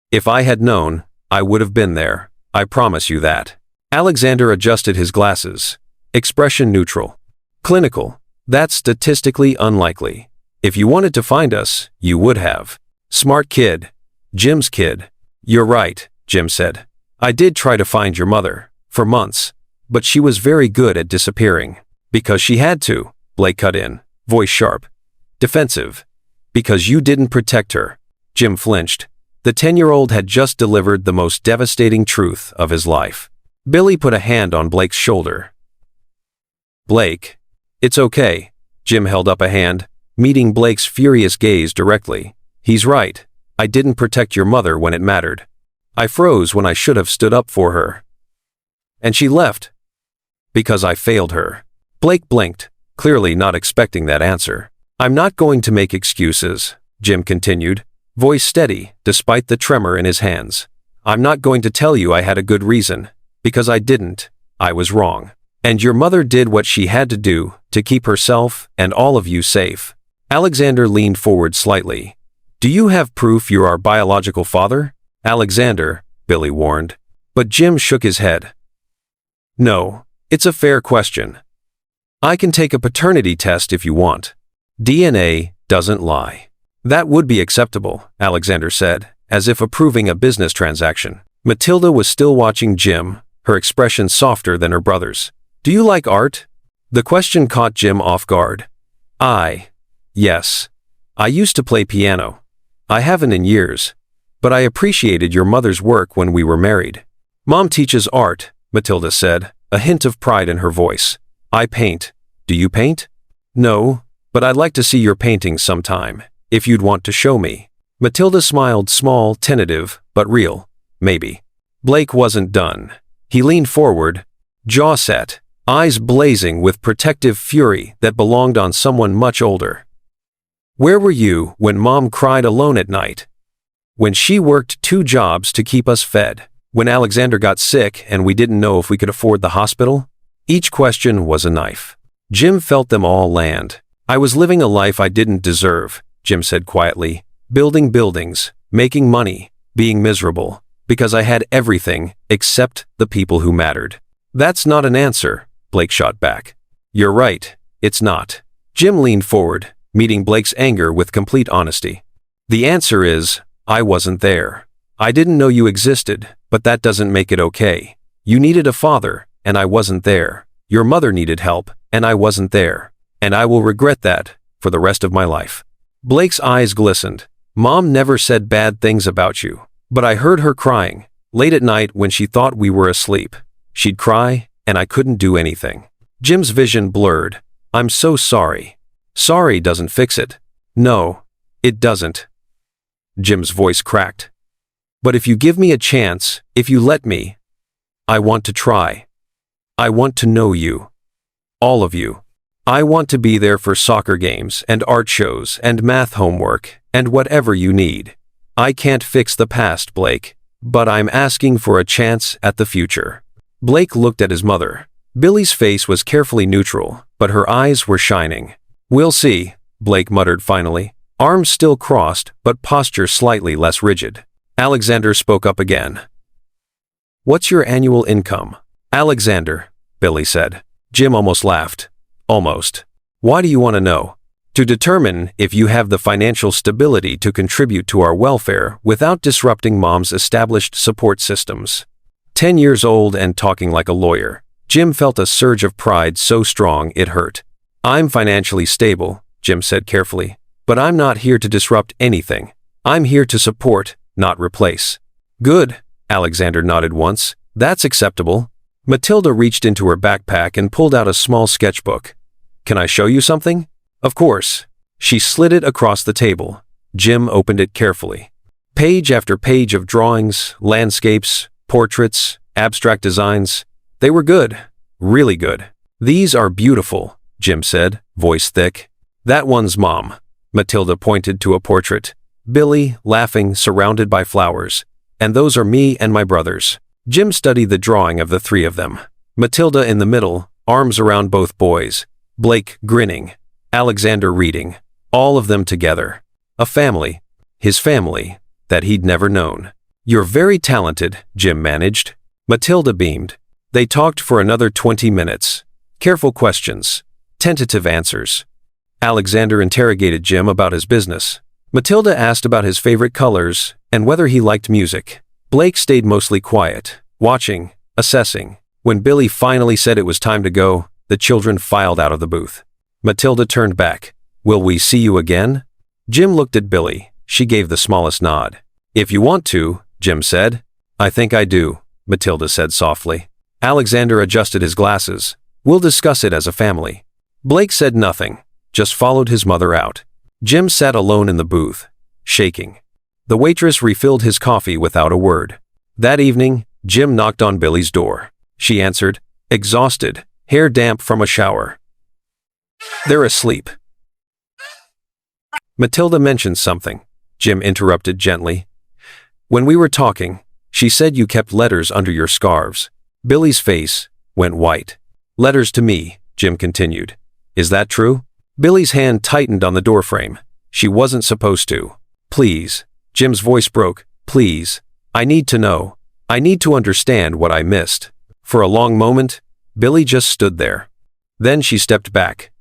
If I had known, I would have been there. I promise you that. Alexander adjusted his glasses. Expression neutral. Clinical. That's statistically unlikely. If you wanted to find us, you would have. Smart kid. Jim's kid. You're right, Jim said. I did try to find your mother, for months, but she was very good at disappearing. Because she had to, Blake cut in, voice sharp. Defensive. Because you didn't protect her. Jim flinched. The 10-year-old had just delivered the most devastating truth of his life. Billy put a hand on Blake's shoulder. Blake. It's okay. Jim held up a hand, meeting Blake's furious gaze directly. He's right. I didn't protect your mother when it mattered. I froze when I should have stood up for her. And she left. Because I failed her. Blake blinked, clearly not expecting that answer. I'm not going to make excuses, Jim continued, voice steady despite the tremor in his hands. I'm not going to tell you I had a good reason, because I didn't. I was wrong. And your mother did what she had to do to keep herself and all of you safe. Alexander leaned forward slightly. Do you have proof you're our biological father? Alexander, Billy warned. But Jim shook his head. No, it's a fair question. I can take a paternity test if you want. DNA doesn't lie. That would be acceptable, Alexander said, as if approving a business transaction. Matilda was still watching Jim, her expression softer than her brother's. Do you like art? The question caught Jim off guard. Yes. I used to play piano. I haven't in years. But I appreciated your mother's work when we were married. Mom teaches art, Matilda said, a hint of pride in her voice. I paint. Do you paint? No, but I'd like to see your paintings sometime, if you'd want to show me. Matilda smiled, small, tentative, but real. Maybe. Blake wasn't done. He leaned forward, jaw set, eyes blazing with protective fury that belonged on someone much older. Where were you when Mom cried alone at night? When she worked 2 jobs to keep us fed? When Alexander got sick and we didn't know if we could afford the hospital? Each question was a knife. Jim felt them all land. I was living a life I didn't deserve, Jim said quietly, building buildings, making money, being miserable, because I had everything except the people who mattered. That's not an answer, Blake shot back. You're right, it's not. Jim leaned forward, meeting Blake's anger with complete honesty. The answer is, I wasn't there. I didn't know you existed, but that doesn't make it okay. You needed a father, and I wasn't there. Your mother needed help, and I wasn't there. And I will regret that for the rest of my life. Blake's eyes glistened. Mom never said bad things about you, but I heard her crying, late at night when she thought we were asleep. She'd cry, and I couldn't do anything. Jim's vision blurred. I'm so sorry. Sorry doesn't fix it. No, it doesn't. Jim's voice cracked. But if you give me a chance, if you let me, I want to try. I want to know you. All of you. I want to be there for soccer games and art shows and math homework and whatever you need. I can't fix the past, Blake, but I'm asking for a chance at the future. Blake looked at his mother. Billy's face was carefully neutral, but her eyes were shining. We'll see, Blake muttered finally, arms still crossed but posture slightly less rigid. Alexander spoke up again. What's your annual income? Alexander, Billy said. Jim almost laughed. Almost. Why do you want to know? To determine if you have the financial stability to contribute to our welfare without disrupting Mom's established support systems. 10 years old and talking like a lawyer, Jim felt a surge of pride so strong it hurt. I'm financially stable, Jim said carefully, but I'm not here to disrupt anything. I'm here to support, not replace. Good, Alexander nodded once. That's acceptable. Matilda reached into her backpack and pulled out a small sketchbook. Can I show you something? Of course. She slid it across the table. Jim opened it carefully. Page after page of drawings, landscapes, portraits, abstract designs. They were good. Really good. These are beautiful, Jim said, voice thick. That one's Mom. Matilda pointed to a portrait. Billy, laughing, surrounded by flowers. And those are me and my brothers. Jim studied the drawing of the three of them. Matilda in the middle, arms around both boys. Blake, grinning. Alexander reading. All of them together. A family. His family, that he'd never known. You're very talented, Jim managed. Matilda beamed. They talked for another 20 minutes. Careful questions. Tentative answers. Alexander interrogated Jim about his business. Matilda asked about his favorite colors and whether he liked music. Blake stayed mostly quiet, watching, assessing. When Billy finally said it was time to go, the children filed out of the booth. Matilda turned back. Will we see you again? Jim looked at Billy. She gave the smallest nod. If you want to, Jim said. I think I do, Matilda said softly. Alexander adjusted his glasses. We'll discuss it as a family. Blake said nothing, just followed his mother out. Jim sat alone in the booth, shaking. The waitress refilled his coffee without a word. That evening, Jim knocked on Billy's door. She answered, exhausted, hair damp from a shower. They're asleep. Matilda mentioned something. Jim interrupted gently. When we were talking, she said you kept letters under your scarves. Billy's face went white. Letters to me, Jim continued. Is that true? Billy's hand tightened on the doorframe. She wasn't supposed to. Please. Jim's voice broke. Please. I need to know. I need to understand what I missed. For a long moment, Billy just stood there. Then she stepped back.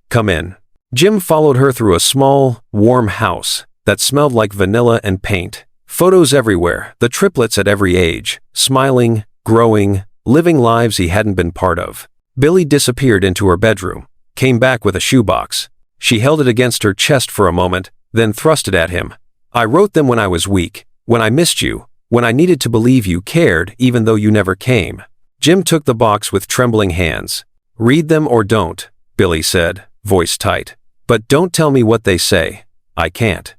Come in. Jim followed her through a small, warm house that smelled like vanilla and paint. Photos everywhere, the triplets at every age, smiling, growing, living lives he hadn't been part of. Billy disappeared into her bedroom, came back with a shoebox. She held it against her chest for a moment, then thrust it at him. I wrote them when I was weak, when I missed you, when I needed to believe you cared even though you never came. Jim took the box with trembling hands. Read them or don't, Billy said, voice tight. But don't tell me what they say. I can't.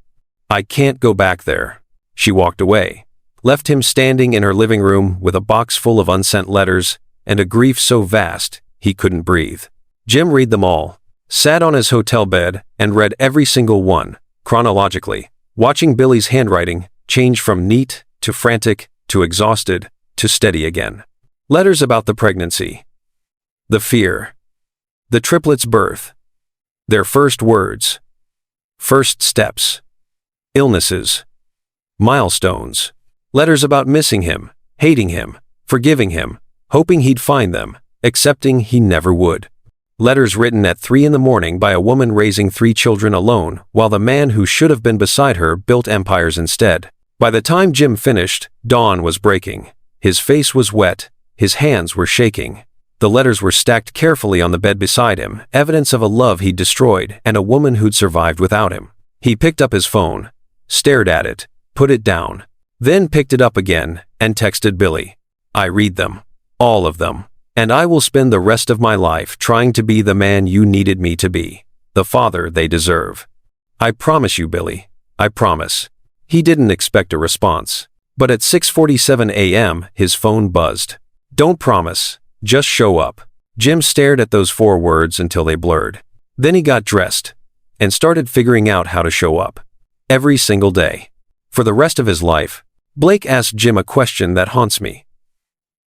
I can't go back there. She walked away, left him standing in her living room with a box full of unsent letters and a grief so vast he couldn't breathe. Jim read them all, sat on his hotel bed and read every single one, chronologically, watching Billy's handwriting change from neat to frantic to exhausted to steady again. Letters about the pregnancy, the fear, the triplets' birth, their first words, first steps, illnesses, milestones, letters about missing him, hating him, forgiving him, hoping he'd find them, accepting he never would. Letters written at 3 a.m. by a woman raising 3 children alone, while the man who should have been beside her built empires instead. By the time Jim finished, dawn was breaking. His face was wet, his hands were shaking. The letters were stacked carefully on the bed beside him, evidence of a love he'd destroyed and a woman who'd survived without him. He picked up his phone, stared at it, put it down, then picked it up again and texted Billy. I read them. All of them. And I will spend the rest of my life trying to be the man you needed me to be, the father they deserve. I promise you, Billy. I promise. He didn't expect a response. But at 6:47 a.m., his phone buzzed. Don't promise. Just show up. Jim stared at those 4 words until they blurred. Then he got dressed and started figuring out how to show up. Every single day. For the rest of his life, Blake asked Jim a question that haunts me.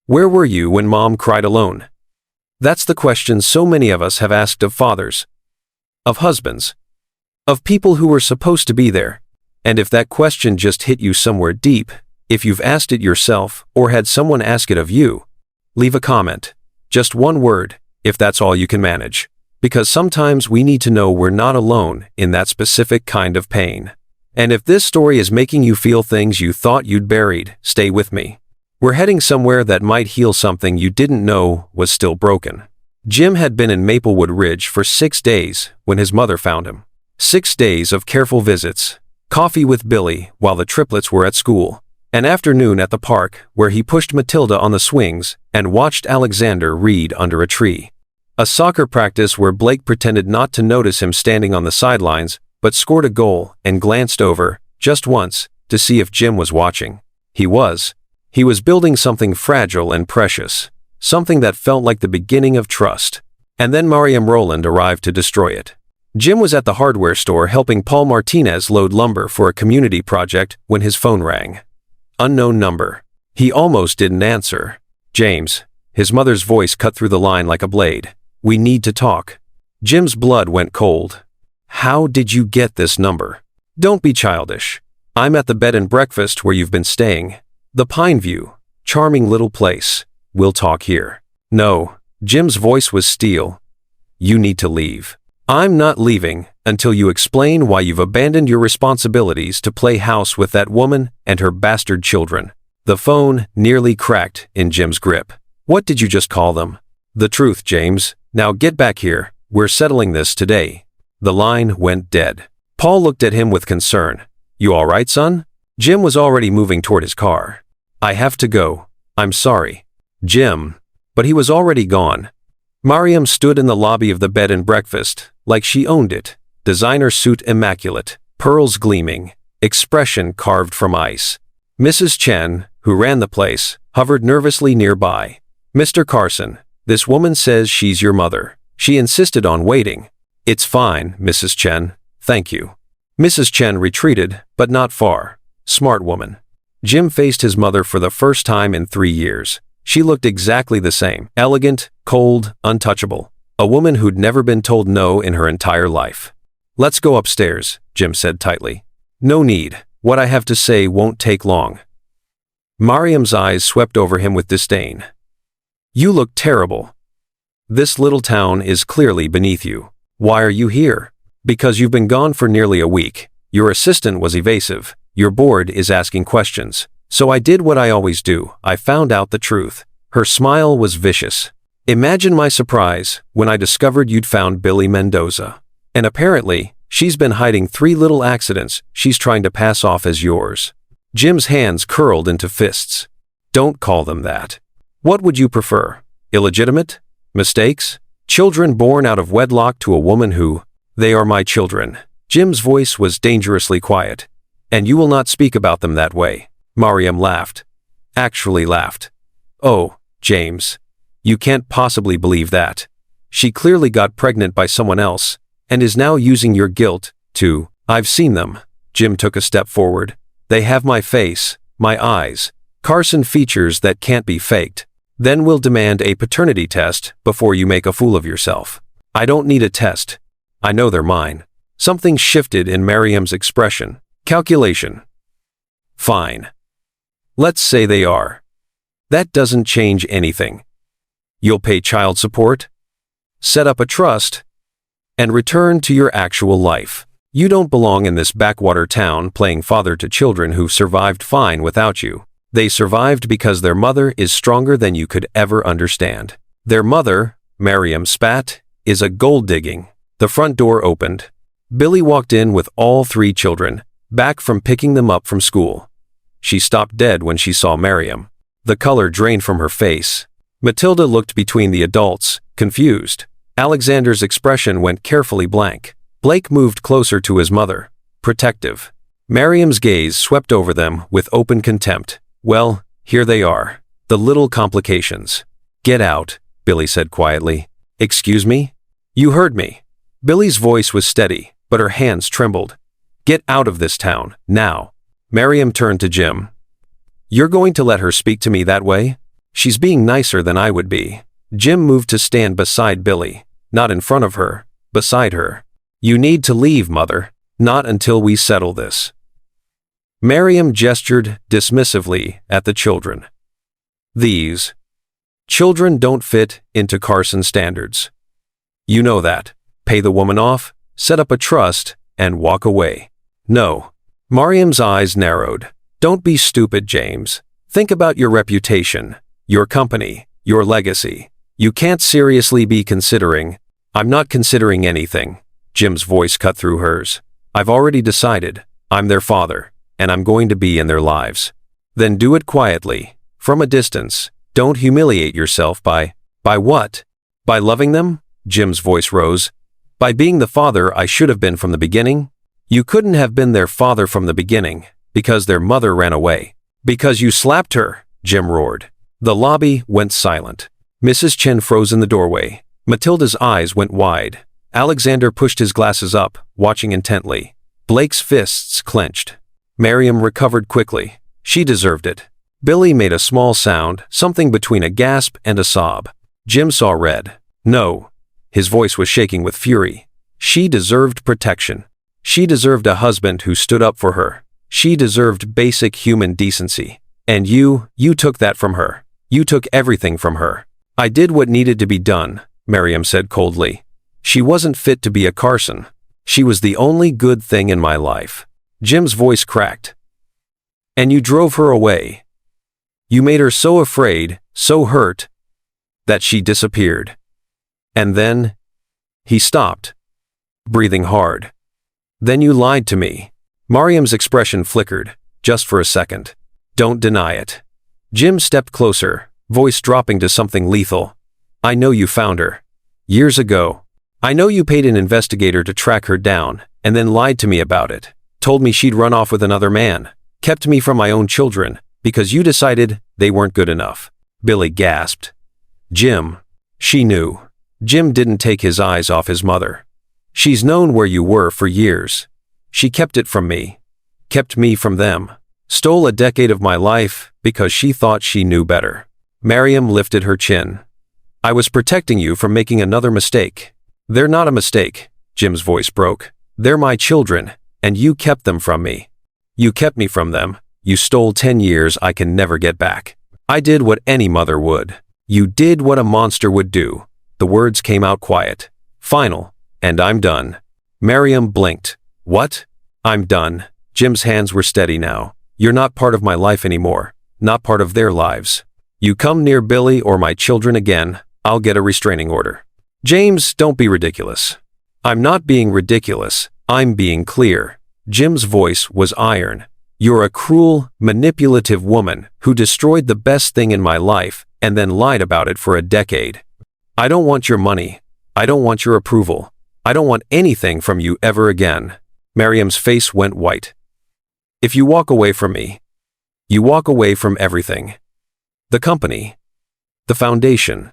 Where were you when Mom cried alone? That's the question so many of us have asked of fathers, of husbands, of people who were supposed to be there. And if that question just hit you somewhere deep, if you've asked it yourself or had someone ask it of you, leave a comment. Just one word, if that's all you can manage. Because sometimes we need to know we're not alone in that specific kind of pain. And if this story is making you feel things you thought you'd buried, stay with me. We're heading somewhere that might heal something you didn't know was still broken. Jim had been in Maplewood Ridge for 6 days when his mother found him. 6 days of careful visits, coffee with Billy while the triplets were at school, an afternoon at the park where he pushed Matilda on the swings and watched Alexander read under a tree. A soccer practice where Blake pretended not to notice him standing on the sidelines, but scored a goal and glanced over, just once, to see if Jim was watching. He was. He was building something fragile and precious, something that felt like the beginning of trust. And then Mariam Roland arrived to destroy it. Jim was at the hardware store helping Paul Martinez load lumber for a community project when his phone rang. Unknown number. He almost didn't answer. James. His mother's voice cut through the line like a blade. We need to talk. Jim's blood went cold. How did you get this number? Don't be childish. I'm at the bed and breakfast where you've been staying. The Pineview. Charming little place. We'll talk here. No. Jim's voice was steel. You need to leave. I'm not leaving until you explain why you've abandoned your responsibilities to play house with that woman and her bastard children. The phone nearly cracked in Jim's grip. What did you just call them? The truth, James. Now get back here. We're settling this today. The line went dead. Paul looked at him with concern. You all right, son? Jim was already moving toward his car. I have to go. I'm sorry. Jim. But he was already gone. Mariam stood in the lobby of the bed and breakfast, like she owned it. Designer suit immaculate, pearls gleaming, expression carved from ice. Mrs. Chen, who ran the place, hovered nervously nearby. Mr. Carson, this woman says she's your mother. She insisted on waiting. It's fine, Mrs. Chen. Thank you. Mrs. Chen retreated, but not far. Smart woman. Jim faced his mother for the first time in 3 years. She looked exactly the same. Elegant, cold, untouchable. A woman who'd never been told no in her entire life. Let's go upstairs, Jim said tightly. No need. What I have to say won't take long. Mariam's eyes swept over him with disdain. You look terrible. This little town is clearly beneath you. Why are you here? Because you've been gone for nearly a week. Your assistant was evasive. Your board is asking questions. So I did what I always do. I found out the truth. Her smile was vicious. Imagine my surprise when I discovered you'd found Billy Mendoza. And apparently, she's been hiding 3 little accidents she's trying to pass off as yours. Jim's hands curled into fists. Don't call them that. What would you prefer? Illegitimate? Mistakes? Children born out of wedlock to a woman who... They are my children. Jim's voice was dangerously quiet. And you will not speak about them that way. Mariam laughed. Actually laughed. Oh, James. You can't possibly believe that. She clearly got pregnant by someone else, and is now using your guilt to... I've seen them. Jim took a step forward. They have my face, my eyes, Carson features that can't be faked. Then we'll demand a paternity test before you make a fool of yourself. I don't need a test. I know they're mine. Something shifted in Mariam's expression. Calculation. Fine. Let's say they are. That doesn't change anything. You'll pay child support, set up a trust, and return to your actual life. You don't belong in this backwater town playing father to children who've survived fine without you. They survived because their mother is stronger than you could ever understand. Their mother, Mariam spat, is a gold digging. The front door opened. Billy walked in with all 3 children, back from picking them up from school. She stopped dead when she saw Mariam. The color drained from her face. Matilda looked between the adults, confused. Alexander's expression went carefully blank. Blake moved closer to his mother, protective. Mariam's gaze swept over them with open contempt. Well, here they are. The little complications. Get out, Billy said quietly. Excuse me? You heard me. Billy's voice was steady, but her hands trembled. Get out of this town, now. Mariam turned to Jim. You're going to let her speak to me that way? She's being nicer than I would be. Jim moved to stand beside Billy, not in front of her, beside her. You need to leave, Mother. Not until we settle this. Mariam gestured dismissively at the children. These children don't fit into Carson standards. You know that. Pay the woman off, set up a trust, and walk away. No. Mariam's eyes narrowed. Don't be stupid, James. Think about your reputation, your company, your legacy. You can't seriously be considering... I'm not considering anything. Jim's voice cut through hers. I've already decided. I'm their father, and I'm going to be in their lives. Then do it quietly, from a distance. Don't humiliate yourself by what? By loving them? Jim's voice rose. By being the father I should have been from the beginning? You couldn't have been their father from the beginning, because their mother ran away. Because you slapped her, Jim roared. The lobby went silent. Mrs. Chen froze in the doorway. Matilda's eyes went wide. Alexander pushed his glasses up, watching intently. Blake's fists clenched. Miriam recovered quickly. She deserved it. Billy made a small sound, something between a gasp and a sob. Jim saw red. No. His voice was shaking with fury. She deserved protection. She deserved a husband who stood up for her. She deserved basic human decency. And you took that from her. You took everything from her. I did what needed to be done, Miriam said coldly. She wasn't fit to be a Carson. She was the only good thing in my life. Jim's voice cracked. And you drove her away. You made her so afraid, so hurt, that she disappeared. And then, he stopped, breathing hard. Then you lied to me. Miriam's expression flickered, just for a second. Don't deny it. Jim stepped closer, voice dropping to something lethal. I know you found her. Years ago. I know you paid an investigator to track her down, and then lied to me about it. Told me she'd run off with another man. Kept me from my own children, because you decided they weren't good enough. Billy gasped. Jim. She knew. Jim didn't take his eyes off his mother. She's known where you were for years. She kept it from me. Kept me from them. Stole a decade of my life because she thought she knew better. Miriam lifted her chin. I was protecting you from making another mistake. They're not a mistake, Jim's voice broke. They're my children, and you kept them from me. You kept me from them. You stole 10 years I can never get back. I did what any mother would. You did what a monster would do. The words came out quiet. Final. And I'm done. Miriam blinked. What? I'm done. Jim's hands were steady now. You're not part of my life anymore. Not part of their lives. You come near Billy or my children again, I'll get a restraining order. James, don't be ridiculous. I'm not being ridiculous. I'm being clear. Jim's voice was iron. You're a cruel, manipulative woman who destroyed the best thing in my life and then lied about it for a decade. I don't want your money. I don't want your approval. I don't want anything from you ever again. Miriam's face went white. If you walk away from me, you walk away from everything. The company. The foundation.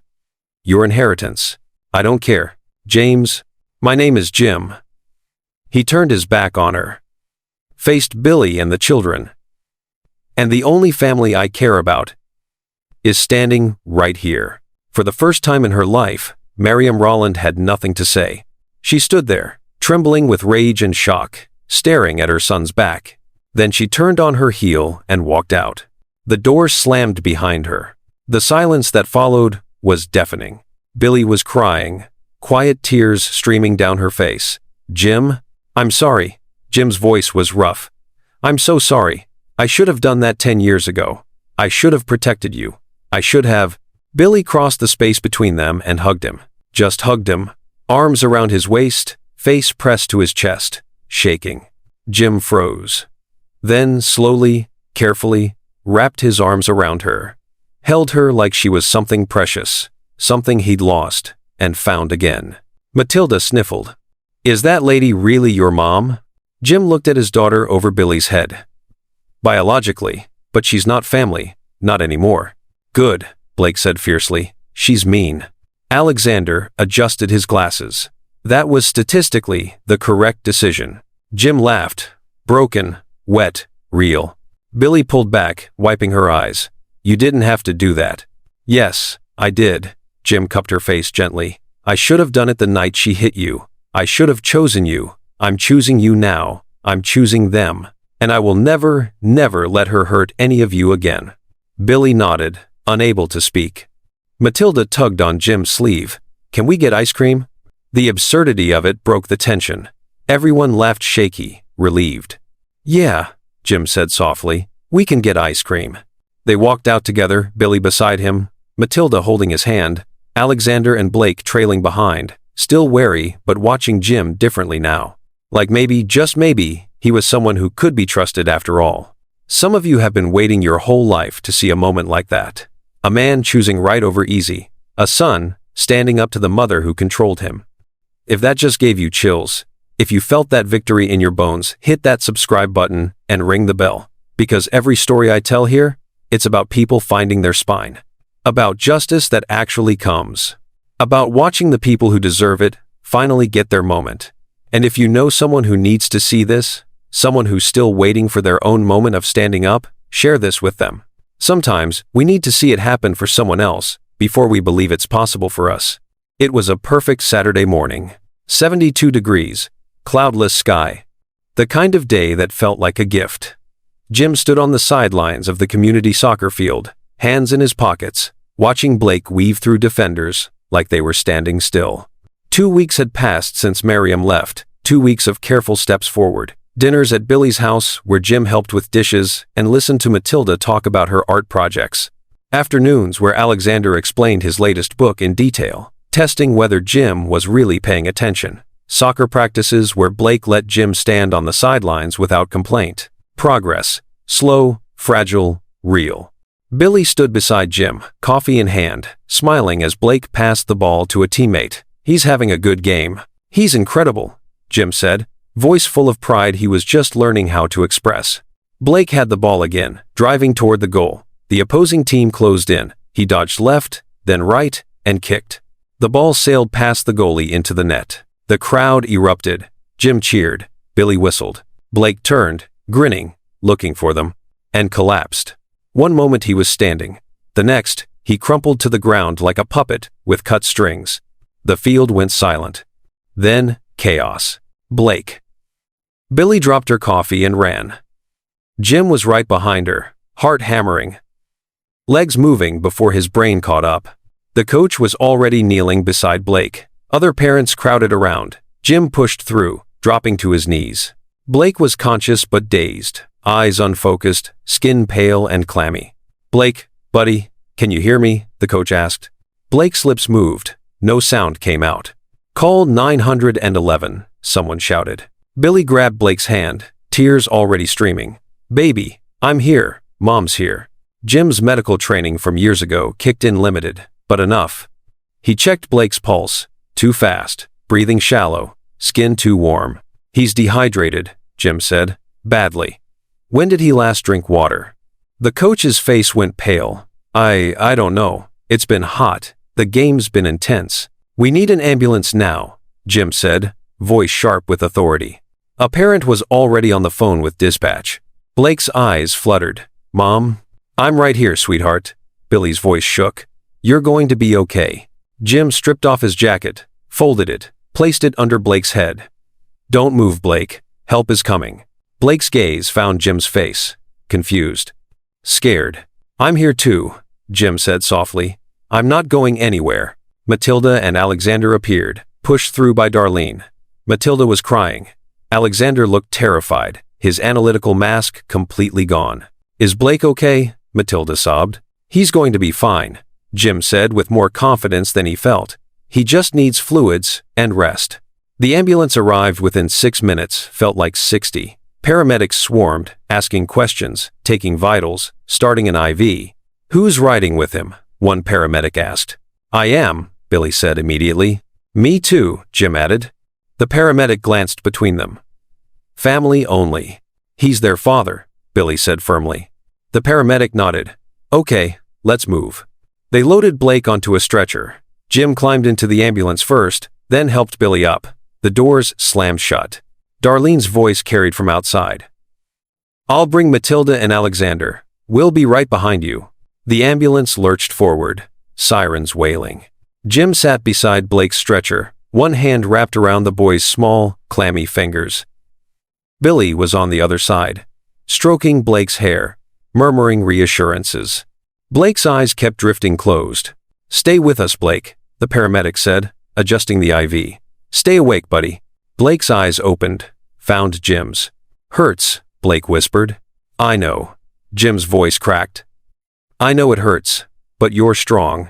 Your inheritance. I don't care. James, my name is Jim. He turned his back on her. Faced Billy and the children. And the only family I care about is standing right here. For the first time in her life, Miriam Rowland had nothing to say. She stood there, trembling with rage and shock, staring at her son's back. Then she turned on her heel and walked out. The door slammed behind her. The silence that followed was deafening. Billy was crying, quiet tears streaming down her face. Jim, I'm sorry. Jim's voice was rough. I'm so sorry. I should have done that 10 years ago. I should have protected you. I should have. Billy crossed the space between them and hugged him. Just hugged him, arms around his waist, face pressed to his chest, shaking. Jim froze. Then, slowly, carefully, wrapped his arms around her. Held her like she was something precious, something he'd lost and found again. Matilda sniffled. Is that lady really your mom? Jim looked at his daughter over Billy's head. Biologically, but she's not family, not anymore. Good, Blake said fiercely. She's mean. Alexander adjusted his glasses. That was statistically the correct decision. Jim laughed. Broken, wet, real. Billy pulled back, wiping her eyes. You didn't have to do that. Yes, I did. Jim cupped her face gently. I should have done it the night she hit you. I should have chosen you. I'm choosing you now. I'm choosing them. And I will never, never let her hurt any of you again. Billy nodded, unable to speak. Matilda tugged on Jim's sleeve. Can we get ice cream? The absurdity of it broke the tension. Everyone laughed shaky, relieved. Yeah, Jim said softly. We can get ice cream. They walked out together, Billy beside him, Matilda holding his hand, Alexander and Blake trailing behind, still wary but watching Jim differently now. Like maybe, just maybe, he was someone who could be trusted after all. Some of you have been waiting your whole life to see a moment like that. A man choosing right over easy. A son standing up to the mother who controlled him. If that just gave you chills, if you felt that victory in your bones, hit that subscribe button and ring the bell. Because every story I tell here, it's about people finding their spine. About justice that actually comes. About watching the people who deserve it finally get their moment. And if you know someone who needs to see this, someone who's still waiting for their own moment of standing up, share this with them. Sometimes, we need to see it happen for someone else, before we believe it's possible for us. It was a perfect Saturday morning. 72 degrees, cloudless sky. The kind of day that felt like a gift. Jim stood on the sidelines of the community soccer field, hands in his pockets, watching Blake weave through defenders like they were standing still. 2 weeks had passed since Miriam left, 2 weeks of careful steps forward. Dinners at Billy's house where Jim helped with dishes and listened to Matilda talk about her art projects. Afternoons where Alexander explained his latest book in detail, testing whether Jim was really paying attention. Soccer practices where Blake let Jim stand on the sidelines without complaint. Progress. Slow, fragile, real. Billy stood beside Jim, coffee in hand, smiling as Blake passed the ball to a teammate. "He's having a good game. He's incredible," Jim said, voice full of pride he was just learning how to express. Blake had the ball again, driving toward the goal. The opposing team closed in. He dodged left, then right, and kicked. The ball sailed past the goalie into the net. The crowd erupted. Jim cheered. Billy whistled. Blake turned, grinning, looking for them, and collapsed. One moment he was standing. The next, he crumpled to the ground like a puppet with cut strings. The field went silent. Then, chaos. Blake. Billy dropped her coffee and ran. Jim was right behind her, heart hammering, legs moving before his brain caught up. The coach was already kneeling beside Blake. Other parents crowded around. Jim pushed through, dropping to his knees. Blake was conscious but dazed, eyes unfocused, skin pale and clammy. "Blake, buddy, can you hear me?" the coach asked. Blake's lips moved. No sound came out. "Call 911, someone shouted. Billy grabbed Blake's hand, tears already streaming. "Baby, I'm here, Mom's here." Jim's medical training from years ago kicked in limited, but enough. He checked Blake's pulse. Too fast, breathing shallow, skin too warm. "He's dehydrated," Jim said. "Badly." "When did he last drink water?" The coach's face went pale. I don't know. It's been hot. The game's been intense. "We need an ambulance now," Jim said, voice sharp with authority. A parent was already on the phone with dispatch. Blake's eyes fluttered. "Mom? I'm right here, sweetheart." Billy's voice shook. "You're going to be okay." Jim stripped off his jacket, folded it, placed it under Blake's head. "Don't move, Blake. Help is coming." Blake's gaze found Jim's face, confused. Scared. "I'm here too," Jim said softly. "I'm not going anywhere." Matilda and Alexander appeared, pushed through by Darlene. Matilda was crying. Alexander looked terrified, his analytical mask completely gone. "Is Blake okay?" Matilda sobbed. "He's going to be fine," Jim said with more confidence than he felt. "He just needs fluids and rest." The ambulance arrived within 6 minutes, felt like 60. Paramedics swarmed, asking questions, taking vitals, starting an IV. "Who's riding with him?" one paramedic asked. "I am," Billy said immediately. "Me too," Jim added. The paramedic glanced between them. "Family only." "He's their father," Billy said firmly. The paramedic nodded. "Okay, let's move." They loaded Blake onto a stretcher. Jim climbed into the ambulance first, then helped Billy up. The doors slammed shut. Darlene's voice carried from outside. "I'll bring Matilda and Alexander. We'll be right behind you." The ambulance lurched forward, sirens wailing. Jim sat beside Blake's stretcher, one hand wrapped around the boy's small, clammy fingers. Billy was on the other side, stroking Blake's hair, murmuring reassurances. Blake's eyes kept drifting closed. "Stay with us, Blake," the paramedic said, adjusting the IV. "Stay awake, buddy." Blake's eyes opened, found Jim's. "Hurts," Blake whispered. "I know." Jim's voice cracked. "I know it hurts, but you're strong.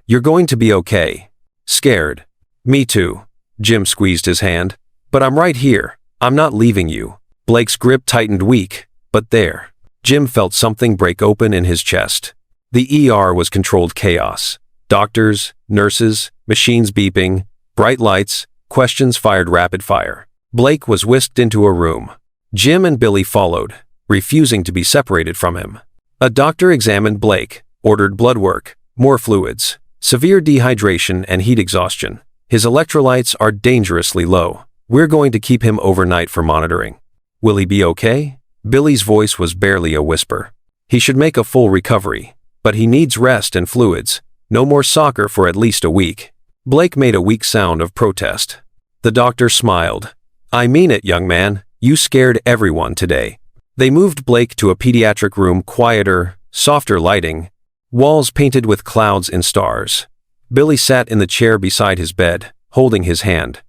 You're going to be okay." "Scared." "Me too." Jim squeezed his hand. "But I'm right here. I'm not leaving you." Blake's grip tightened weak, but there. Jim felt something break open in his chest. The ER was controlled chaos. Doctors, nurses, machines beeping, bright lights, questions fired rapid fire. Blake was whisked into a room. Jim and Billy followed, refusing to be separated from him. A doctor examined Blake, ordered blood work, more fluids, severe dehydration and heat exhaustion. His electrolytes are dangerously low. We're going to keep him overnight for monitoring. Will he be okay? Billy's voice was barely a whisper. He should make a full recovery, but he needs rest and fluids. No more soccer for at least a week. Blake made a weak sound of protest. The doctor smiled. I mean it, young man. You scared everyone today. They moved Blake to a pediatric room, quieter, softer lighting, walls painted with clouds and stars. Billy sat in the chair beside his bed, holding his hand.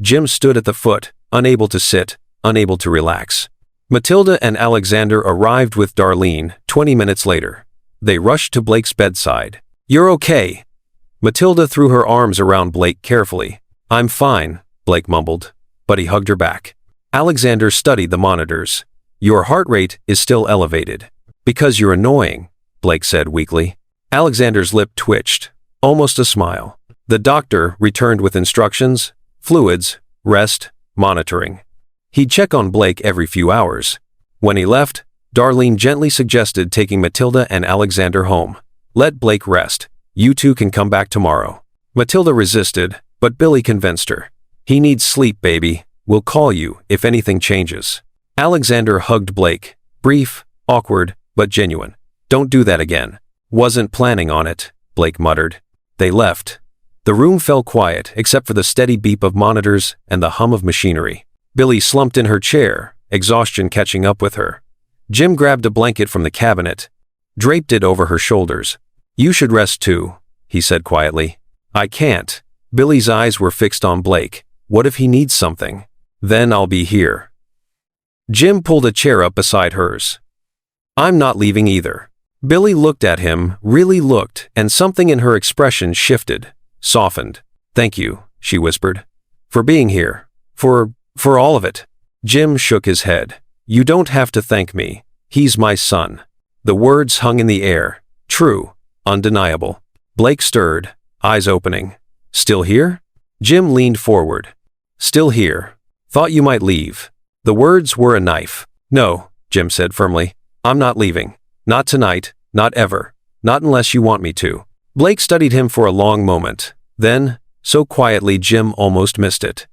Jim stood at the foot, unable to sit, unable to relax. Matilda and Alexander arrived with Darlene 20 minutes later. They rushed to Blake's bedside. You're okay. Matilda threw her arms around Blake carefully. I'm fine, Blake mumbled, but he hugged her back. Alexander studied the monitors. Your heart rate is still elevated. Because you're annoying, Blake said weakly. Alexander's lip twitched, almost a smile. The doctor returned with instructions, fluids, rest, monitoring. He'd check on Blake every few hours. When he left, Darlene gently suggested taking Matilda and Alexander home. Let Blake rest. You two can come back tomorrow. Matilda resisted, but Billy convinced her. He needs sleep, baby. We'll call you if anything changes. Alexander hugged Blake. Brief, awkward, but genuine. Don't do that again. Wasn't planning on it, Blake muttered. They left. The room fell quiet except for the steady beep of monitors and the hum of machinery. Billy slumped in her chair, exhaustion catching up with her. Jim grabbed a blanket from the cabinet, draped it over her shoulders. You should rest too, he said quietly. I can't. Billy's eyes were fixed on Blake. What if he needs something? Then I'll be here. Jim pulled a chair up beside hers. I'm not leaving either. Billy looked at him, really looked, and something in her expression shifted, softened. Thank you, she whispered. For being here. For all of it. Jim shook his head. You don't have to thank me. He's my son. The words hung in the air. True. Undeniable. Blake stirred, eyes opening. Still here? Jim leaned forward. Still here. Thought you might leave. The words were a knife. No, Jim said firmly. I'm not leaving. Not tonight, not ever. Not unless you want me to. Blake studied him for a long moment. Then, so quietly Jim almost missed it.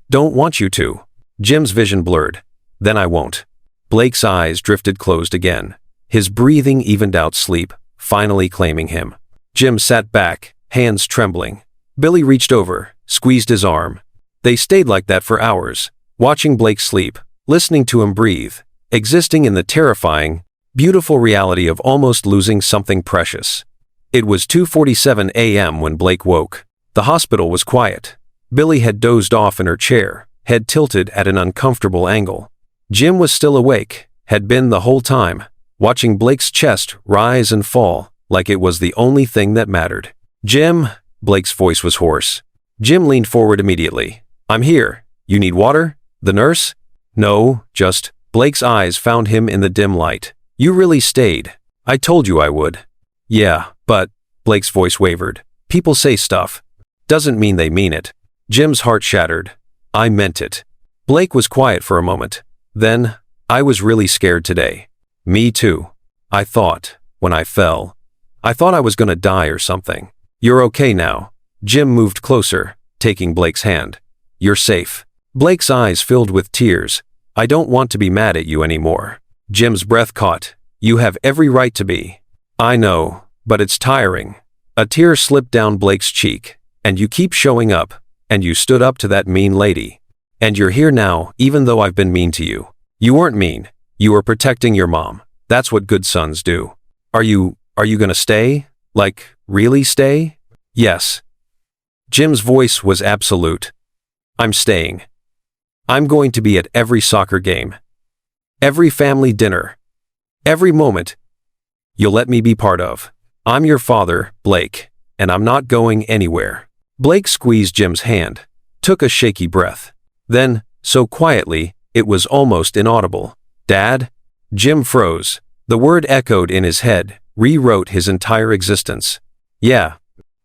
Don't want you to. Jim's vision blurred. Then I won't. Blake's eyes drifted closed again. His breathing evened out sleep, finally claiming him. Jim sat back, hands trembling. Billy reached over, squeezed his arm. They stayed like that for hours, watching Blake sleep, listening to him breathe, existing in the terrifying, beautiful reality of almost losing something precious. It was 2:47 a.m. when Blake woke. The hospital was quiet. Billy had dozed off in her chair, head tilted at an uncomfortable angle. Jim was still awake, had been the whole time, watching Blake's chest rise and fall, like it was the only thing that mattered. Jim, Blake's voice was hoarse. Jim leaned forward immediately. I'm here. You need water? The nurse? No, just. Blake's eyes found him in the dim light. You really stayed. I told you I would. Yeah, but, Blake's voice wavered. People say stuff. Doesn't mean they mean it. Jim's heart shattered. I meant it. Blake was quiet for a moment. Then, I was really scared today. Me too. I thought, when I fell, I thought I was gonna die or something. You're okay now. Jim moved closer, taking Blake's hand. You're safe. Blake's eyes filled with tears. I don't want to be mad at you anymore. Jim's breath caught. You have every right to be. I know, but it's tiring. A tear slipped down Blake's cheek. And you keep showing up. And you stood up to that mean lady. And you're here now, even though I've been mean to you. You weren't mean. You were protecting your mom. That's what good sons do. Are you gonna stay? Like, really stay? Yes. Jim's voice was absolute. I'm staying. I'm going to be at every soccer game. Every family dinner. Every moment you'll let me be part of. I'm your father, Blake, and I'm not going anywhere. Blake squeezed Jim's hand, took a shaky breath. Then, so quietly, it was almost inaudible. Dad? Jim froze. The word echoed in his head, rewrote his entire existence. Yeah.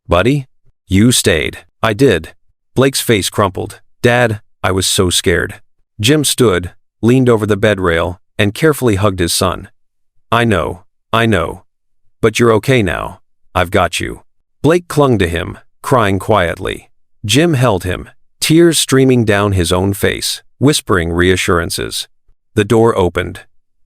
Buddy? You stayed. I did. Blake's face crumpled. Dad, I was so scared. Jim stood, leaned over the bed rail, and carefully hugged his son. I know. But you're okay now. I've got you. Blake clung to him, crying quietly. Jim held him, tears streaming down his own face, whispering reassurances. The door opened.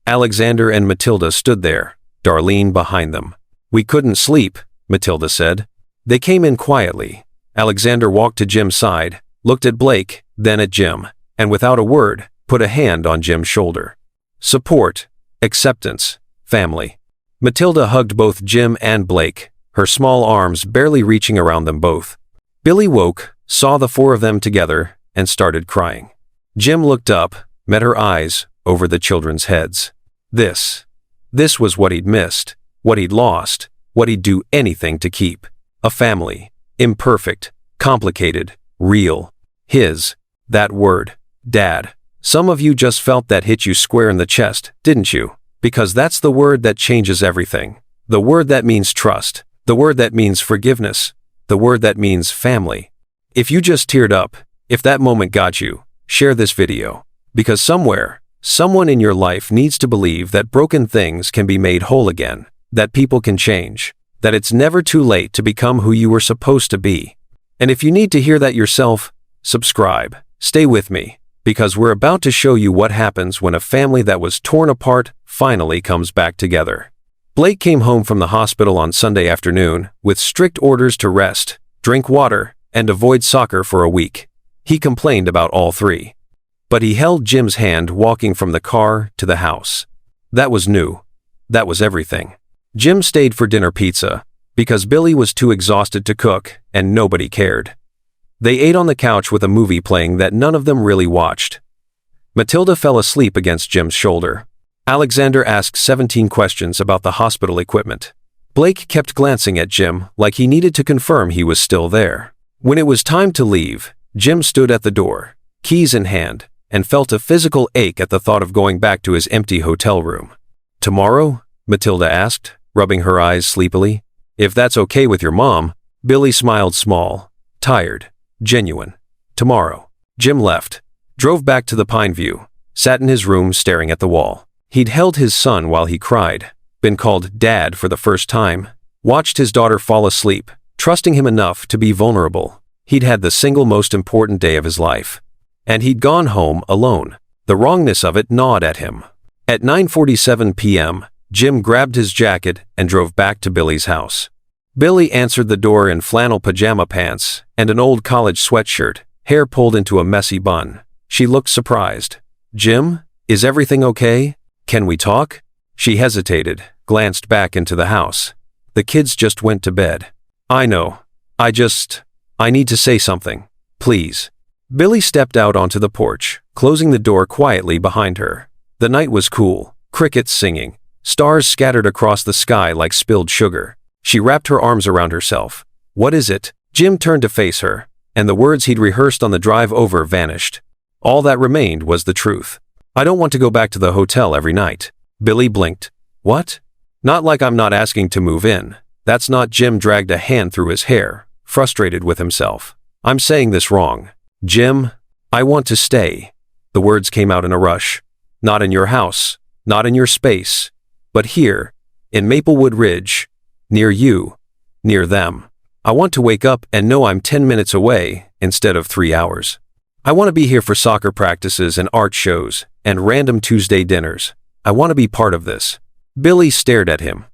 Alexander and Matilda stood there, Darlene behind them. "We couldn't sleep," Matilda said. They came in quietly. Alexander walked to Jim's side, looked at Blake, then at Jim, and without a word, put a hand on Jim's shoulder. Support, acceptance, family. Matilda hugged both Jim and Blake, her small arms barely reaching around them both. Billy woke, saw the four of them together, and started crying. Jim looked up, met her eyes, over the children's heads. This was what he'd missed, what he'd lost, what he'd do anything to keep. A family. Imperfect, complicated, real. His. That word. Dad. Some of you just felt that hit you square in the chest, didn't you? Because that's the word that changes everything. The word that means trust. The word that means forgiveness. The word that means family. If you just teared up, if that moment got you, share this video. Because somewhere, someone in your life needs to believe that broken things can be made whole again, that people can change, that it's never too late to become who you were supposed to be. And if you need to hear that yourself, subscribe, stay with me, because we're about to show you what happens when a family that was torn apart finally comes back together. Blake came home from the hospital on Sunday afternoon with strict orders to rest, drink water, and avoid soccer for a week. He complained about all three. But he held Jim's hand walking from the car to the house. That was new. That was everything. Jim stayed for dinner pizza, because Billy was too exhausted to cook, and nobody cared. They ate on the couch with a movie playing that none of them really watched. Matilda fell asleep against Jim's shoulder. Alexander asked 17 questions about the hospital equipment. Blake kept glancing at Jim like he needed to confirm he was still there. When it was time to leave, Jim stood at the door, keys in hand, and felt a physical ache at the thought of going back to his empty hotel room. "Tomorrow?" Matilda asked, rubbing her eyes sleepily. "If that's okay with your mom." Billy smiled small, tired, genuine. "Tomorrow." Jim left, drove back to the Pine View, sat in his room staring at the wall. He'd held his son while he cried, been called Dad for the first time, watched his daughter fall asleep, trusting him enough to be vulnerable. He'd had the single most important day of his life. And he'd gone home alone. The wrongness of it gnawed at him. At 9:47 p.m., Jim grabbed his jacket and drove back to Billy's house. Billy answered the door in flannel pajama pants and an old college sweatshirt, hair pulled into a messy bun. She looked surprised. "Jim, is everything okay? Can we talk?" She hesitated, glanced back into the house. "The kids just went to bed." "I know. I need to say something. Please." Billy stepped out onto the porch, closing the door quietly behind her. The night was cool, crickets singing, stars scattered across the sky like spilled sugar. She wrapped her arms around herself. "What is it?" Jim turned to face her, and the words he'd rehearsed on the drive over vanished. All that remained was the truth. "I don't want to go back to the hotel every night." Billy blinked. "What?" "Not like I'm not asking to move in. That's not." Jim dragged a hand through his hair, frustrated with himself. "I'm saying this wrong. Jim, I want to stay." The words came out in a rush. "Not in your house, not in your space, but here, in Maplewood Ridge, near you, near them. I want to wake up and know I'm 10 minutes away instead of 3 hours. I want to be here for soccer practices and art shows and random Tuesday dinners. I want to be part of this." Billy stared at him.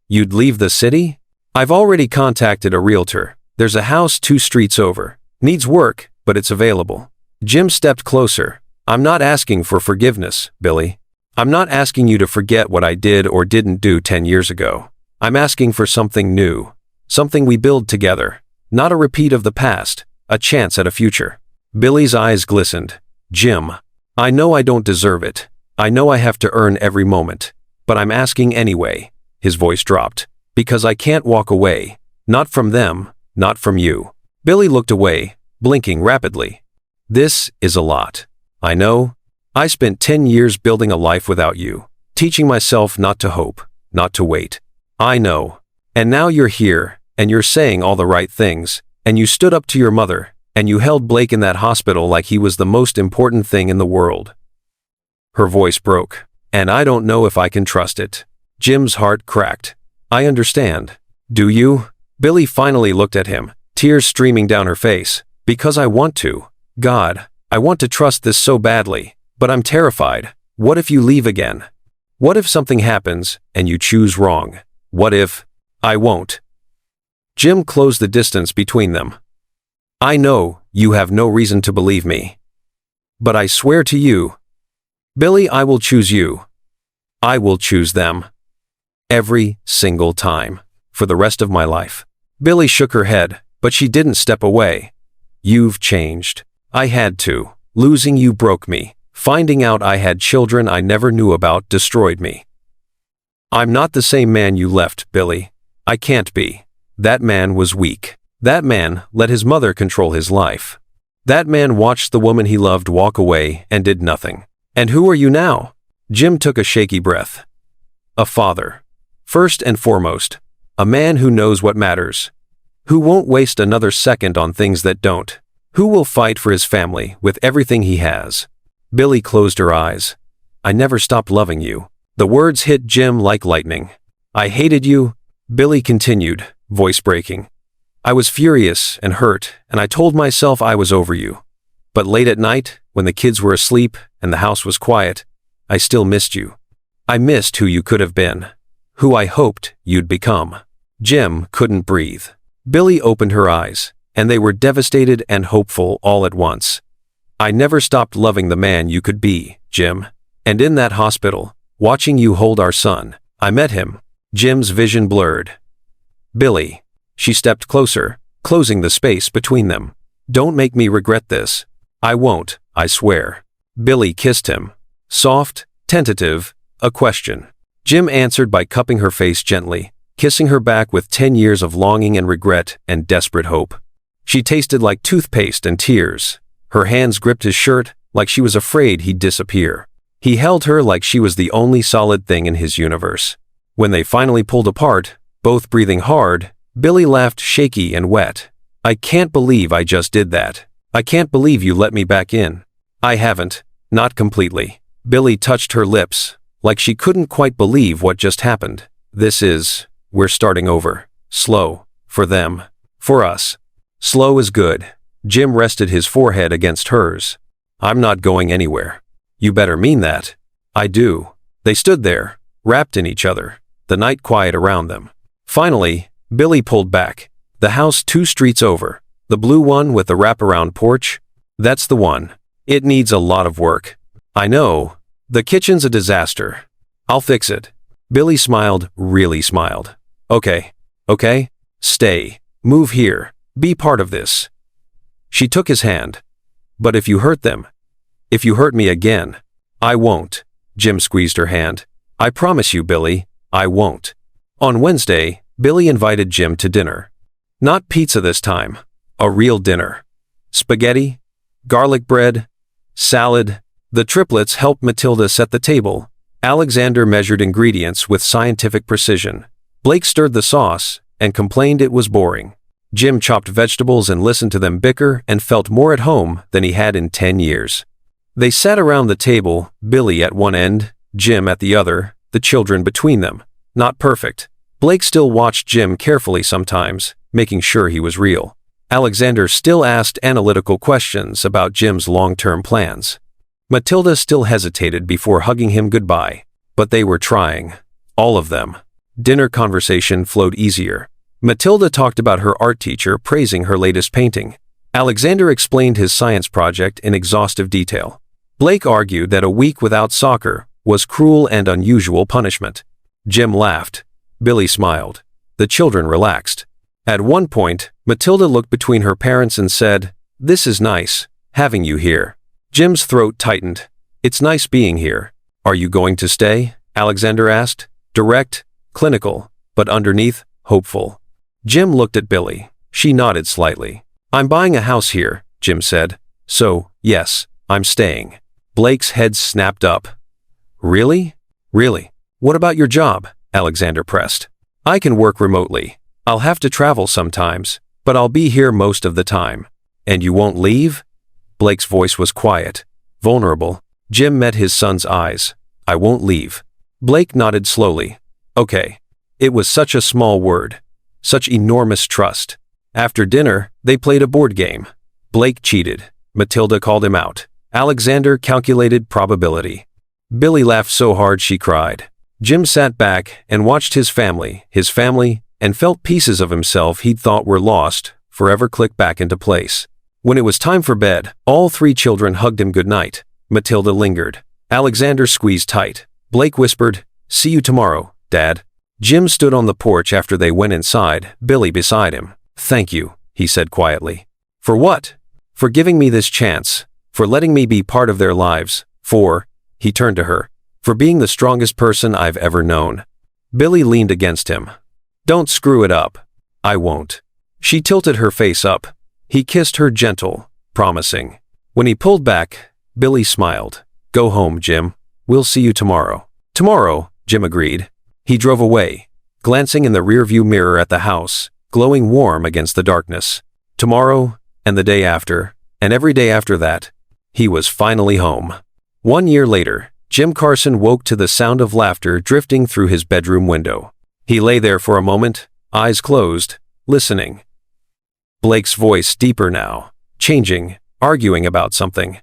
"You'd leave the city?" "I've already contacted a realtor. There's a house 2 streets over. Needs work, but it's available." Jim stepped closer. "I'm not asking for forgiveness, Billy. I'm not asking you to forget what I did or didn't do 10 years ago. I'm asking for something new, something we build together, not a repeat of the past, a chance at a future." Billy's eyes glistened. "Jim, I know I don't deserve it. I know I have to earn every moment, but I'm asking anyway." His voice dropped. "Because I can't walk away. Not from them, not from you." Billy looked away, blinking rapidly. "This is a lot. I know. I spent 10 years building a life without you, teaching myself not to hope, not to wait. I know. And now you're here, and you're saying all the right things, and you stood up to your mother, and you held Blake in that hospital like he was the most important thing in the world." Her voice broke. "And I don't know if I can trust it." Jim's heart cracked. "I understand." "Do you?" Billy finally looked at him, tears streaming down her face. Because I want to. God, I want to trust this so badly, but I'm terrified. What if you leave again? What if something happens and you choose wrong? What if I won't? Jim closed the distance between them. I know you have no reason to believe me. But I swear to you, Billy, I will choose you. I will choose them. Every single time. For the rest of my life. Billy shook her head, but she didn't step away. You've changed. I had to. Losing you broke me. Finding out I had children I never knew about destroyed me. I'm not the same man you left, Billy. I can't be. That man was weak. That man let his mother control his life. That man watched the woman he loved walk away and did nothing. And who are you now? Jim took a shaky breath. A father. First and foremost. A man who knows what matters. Who won't waste another second on things that don't. Who will fight for his family with everything he has. Billy closed her eyes. I never stopped loving you. The words hit Jim like lightning. I hated you, Billy continued, voice breaking. I was furious and hurt, and I told myself I was over you. But late at night, when the kids were asleep and the house was quiet, I still missed you. I missed who you could have been. Who I hoped you'd become. Jim couldn't breathe. Billy opened her eyes, and they were devastated and hopeful all at once. I never stopped loving the man you could be, Jim. And in that hospital, watching you hold our son, I met him. Jim's vision blurred. Billy. She stepped closer, closing the space between them. Don't make me regret this. I won't, I swear. Billy kissed him. Soft, tentative, a question. Jim answered by cupping her face gently, kissing her back with 10 years of longing and regret and desperate hope. She tasted like toothpaste and tears. Her hands gripped his shirt like she was afraid he'd disappear. He held her like she was the only solid thing in his universe. When they finally pulled apart, both breathing hard, Billy laughed shaky and wet. I can't believe I just did that. I can't believe you let me back in. I haven't, not completely. Billy touched her lips, like she couldn't quite believe what just happened. We're starting over. Slow. For them. For us. Slow is good. Jim rested his forehead against hers. I'm not going anywhere. You better mean that. I do. They stood there, wrapped in each other, the night quiet around them. Finally, Billy pulled back. The house 2 streets over. The blue one with the wraparound porch. That's the one. It needs a lot of work. I know. The kitchen's a disaster. I'll fix it. Billy smiled, really smiled. Okay. Stay. Move here. Be part of this. She took his hand. But if you hurt them, if you hurt me again, I won't. Jim squeezed her hand. I promise you, Billy, I won't. On Wednesday, Billy invited Jim to dinner. Not pizza this time. A real dinner. Spaghetti, garlic bread, salad. The triplets helped Matilda set the table. Alexander measured ingredients with scientific precision. Blake stirred the sauce and complained it was boring. Jim chopped vegetables and listened to them bicker and felt more at home than he had in 10 years. They sat around the table, Billy at one end, Jim at the other, the children between them. Not perfect. Blake still watched Jim carefully sometimes, making sure he was real. Alexander still asked analytical questions about Jim's long-term plans. Matilda still hesitated before hugging him goodbye. But they were trying. All of them. Dinner conversation flowed easier. Matilda talked about her art teacher praising her latest painting. Alexander explained his science project in exhaustive detail. Blake argued that a week without soccer was cruel and unusual punishment. Jim laughed. Billy smiled. The children relaxed. At one point, Matilda looked between her parents and said, "This is nice, having you here." Jim's throat tightened. "It's nice being here. Are you going to stay?" Alexander asked. Direct, clinical, but underneath, hopeful. Jim looked at Billy. She nodded slightly. "I'm buying a house here," Jim said. "So, yes, I'm staying." Blake's head snapped up. "Really? Really? What about your job?" Alexander pressed. "I can work remotely. I'll have to travel sometimes, but I'll be here most of the time." "And you won't leave?" Blake's voice was quiet, vulnerable. Jim met his son's eyes. "I won't leave." Blake nodded slowly. "Okay." It was such a small word. Such enormous trust. After dinner, they played a board game. Blake cheated. Matilda called him out. Alexander calculated probability. Billy laughed so hard she cried. Jim sat back and watched his family, and felt pieces of himself he'd thought were lost, forever click back into place. When it was time for bed, all three children hugged him goodnight. Matilda lingered. Alexander squeezed tight. Blake whispered, "See you tomorrow, Dad." Jim stood on the porch after they went inside, Billy beside him. "Thank you," he said quietly. "For what?" "For giving me this chance. For letting me be part of their lives. He turned to her. "For being the strongest person I've ever known." Billy leaned against him. "Don't screw it up." "I won't." She tilted her face up. He kissed her gentle, promising. When he pulled back, Billy smiled. "Go home, Jim. We'll see you tomorrow." "Tomorrow," Jim agreed. He drove away, glancing in the rearview mirror at the house, glowing warm against the darkness. Tomorrow, and the day after, and every day after that, he was finally home. 1 year later, Jim Carson woke to the sound of laughter drifting through his bedroom window. He lay there for a moment, eyes closed, listening. Blake's voice deeper now, changing, arguing about something.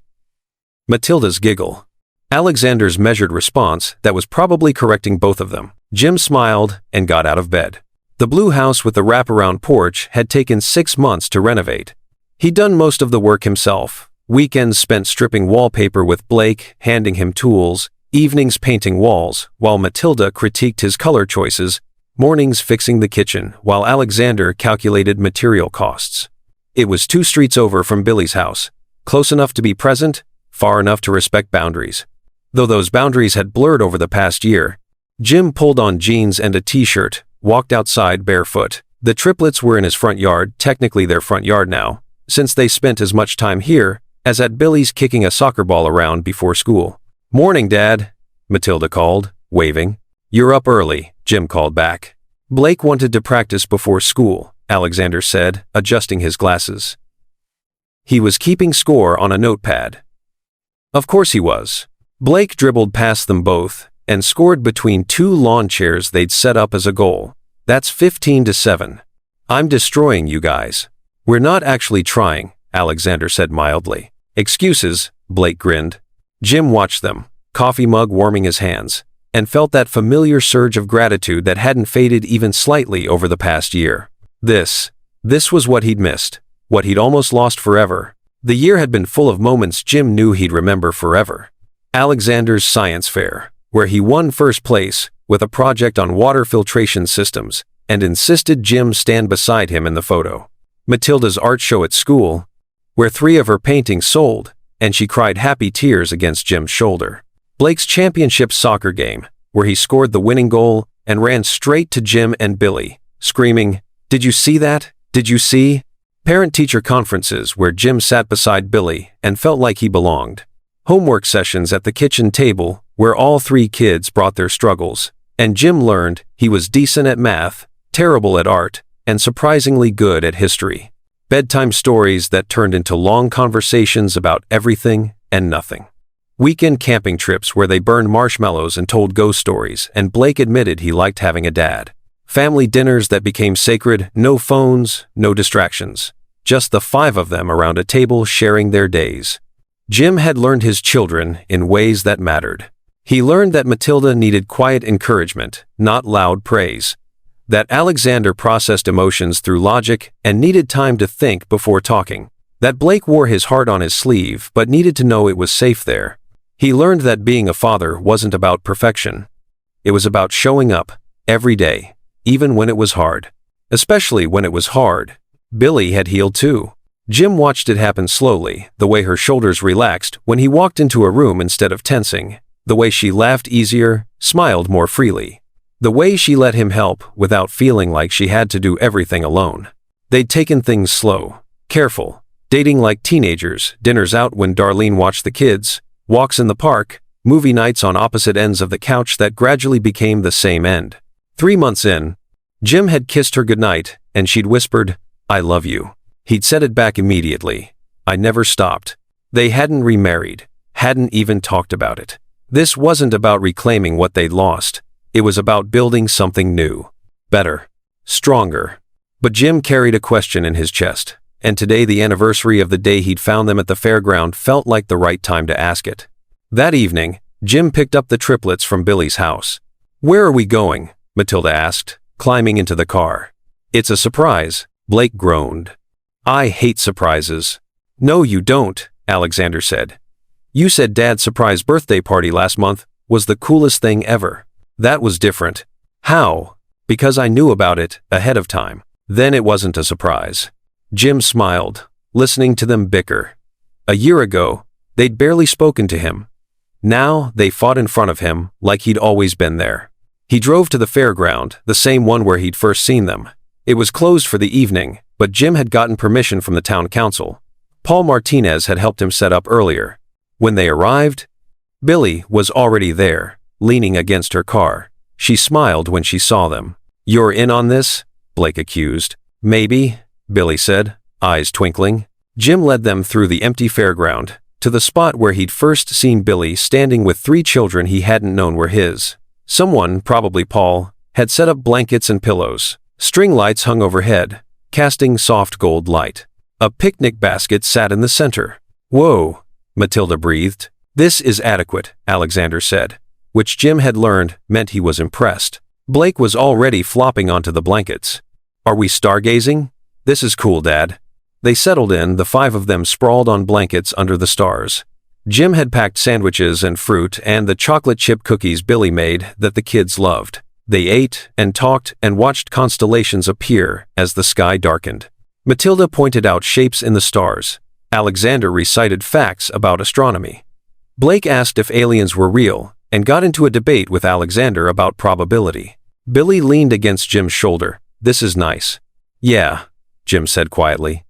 Matilda's giggle. Alexander's measured response that was probably correcting both of them. Jim smiled and got out of bed. The blue house with the wraparound porch had taken 6 months to renovate. He'd done most of the work himself. Weekends spent stripping wallpaper with Blake, handing him tools, evenings painting walls, while Matilda critiqued his color choices, mornings fixing the kitchen, while Alexander calculated material costs. It was 2 streets over from Billy's house, close enough to be present, far enough to respect boundaries. Though those boundaries had blurred over the past year, Jim pulled on jeans and a t-shirt, walked outside barefoot. The triplets were in his front yard, technically their front yard now, since they spent as much time here as at Billy's kicking a soccer ball around before school. "Morning, Dad," Matilda called, waving. "You're up early," Jim called back. "Blake wanted to practice before school," Alexander said, adjusting his glasses. He was keeping score on a notepad. Of course he was. Blake dribbled past them both and scored between 2 lawn chairs they'd set up as a goal. "That's 15-7. I'm destroying you guys." "We're not actually trying," Alexander said mildly. "Excuses," Blake grinned. Jim watched them, coffee mug warming his hands, and felt that familiar surge of gratitude that hadn't faded even slightly over the past year. This was what he'd missed, what he'd almost lost forever. The year had been full of moments Jim knew he'd remember forever. Alexander's science fair, where he won first place with a project on water filtration systems and insisted Jim stand beside him in the photo. Matilda's art show at school, where 3 of her paintings sold, and she cried happy tears against Jim's shoulder. Blake's championship soccer game, where he scored the winning goal and ran straight to Jim and Billy, screaming, "Did you see that? Did you see?" Parent-teacher conferences where Jim sat beside Billy and felt like he belonged. Homework sessions at the kitchen table where all 3 kids brought their struggles, and Jim learned he was decent at math, terrible at art, and surprisingly good at history. Bedtime stories that turned into long conversations about everything and nothing. Weekend camping trips where they burned marshmallows and told ghost stories, and Blake admitted he liked having a dad. Family dinners that became sacred, no phones, no distractions. Just the 5 of them around a table sharing their days. Jim had learned his children in ways that mattered. He learned that Matilda needed quiet encouragement, not loud praise. That Alexander processed emotions through logic and needed time to think before talking. That Blake wore his heart on his sleeve but needed to know it was safe there. He learned that being a father wasn't about perfection. It was about showing up, every day, even when it was hard. Especially when it was hard. Billy had healed too. Jim watched it happen slowly, the way her shoulders relaxed when he walked into a room instead of tensing, the way she laughed easier, smiled more freely. The way she let him help without feeling like she had to do everything alone. They'd taken things slow, careful, dating like teenagers, dinners out when Darlene watched the kids, walks in the park, movie nights on opposite ends of the couch that gradually became the same end. 3 months in, Jim had kissed her goodnight, and she'd whispered, "I love you." He'd said it back immediately. I never stopped. They hadn't remarried, hadn't even talked about it. This wasn't about reclaiming what they'd lost. It was about building something new. Better. Stronger. But Jim carried a question in his chest. and today, the anniversary of the day he'd found them at the fairground, felt like the right time to ask it. That evening, Jim picked up the triplets from Billy's house. "Where are we going?" Matilda asked, climbing into the car. "It's a surprise," Blake groaned. "I hate surprises." "No, you don't," Alexander said. "You said Dad's surprise birthday party last month was the coolest thing ever." "That was different." "How?" "Because I knew about it ahead of time." "Then it wasn't a surprise." Jim smiled, listening to them bicker. A year ago, they'd barely spoken to him. Now, they fought in front of him like he'd always been there. He drove to the fairground, the same one where he'd first seen them. It was closed for the evening, but Jim had gotten permission from the town council. Paul Martinez had helped him set up earlier. When they arrived, Billy was already there, leaning against her car. She smiled when she saw them. "You're in on this?" Blake accused. "Maybe," Billy said, eyes twinkling. Jim led them through the empty fairground, to the spot where he'd first seen Billy standing with 3 children he hadn't known were his. Someone, probably Paul, had set up blankets and pillows. String lights hung overhead, casting soft gold light. A picnic basket sat in the center. "Whoa," Matilda breathed. "This is adequate," Alexander said, which Jim had learned meant he was impressed. Blake was already flopping onto the blankets. "Are we stargazing?" "This is cool, Dad." They settled in, the 5 of them sprawled on blankets under the stars. Jim had packed sandwiches and fruit and the chocolate chip cookies Billy made that the kids loved. They ate and talked and watched constellations appear as the sky darkened. Matilda pointed out shapes in the stars. Alexander recited facts about astronomy. Blake asked if aliens were real and got into a debate with Alexander about probability. Billy leaned against Jim's shoulder. "This is nice." "Yeah," Jim said quietly.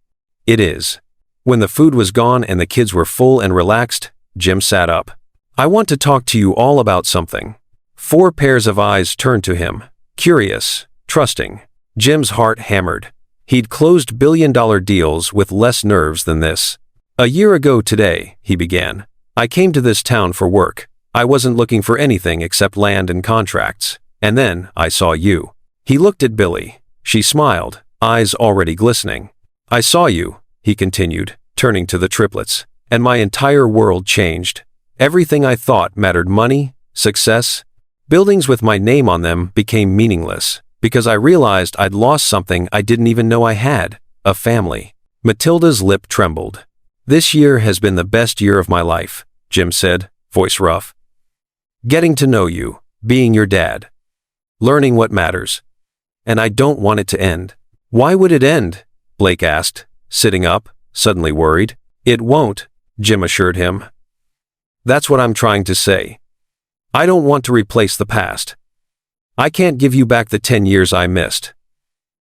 "It is." When the food was gone and the kids were full and relaxed, Jim sat up. "I want to talk to you all about something." 4 pairs of eyes turned to him, curious, trusting. Jim's heart hammered. He'd closed billion-dollar deals with less nerves than this. "A year ago today," he began, "I came to this town for work. I wasn't looking for anything except land and contracts. And then I saw you." He looked at Billy. She smiled, eyes already glistening. "I saw you," he continued, turning to the triplets, "and my entire world changed. Everything I thought mattered, money, success, buildings with my name on them, became meaningless, because I realized I'd lost something I didn't even know I had, a family." Matilda's lip trembled. "This year has been the best year of my life," Jim said, voice rough. "Getting to know you, being your dad, learning what matters. And I don't want it to end." "Why would it end?" Blake asked, sitting up, suddenly worried. "It won't," Jim assured him. "That's what I'm trying to say. I don't want to replace the past. I can't give you back the 10 years I missed.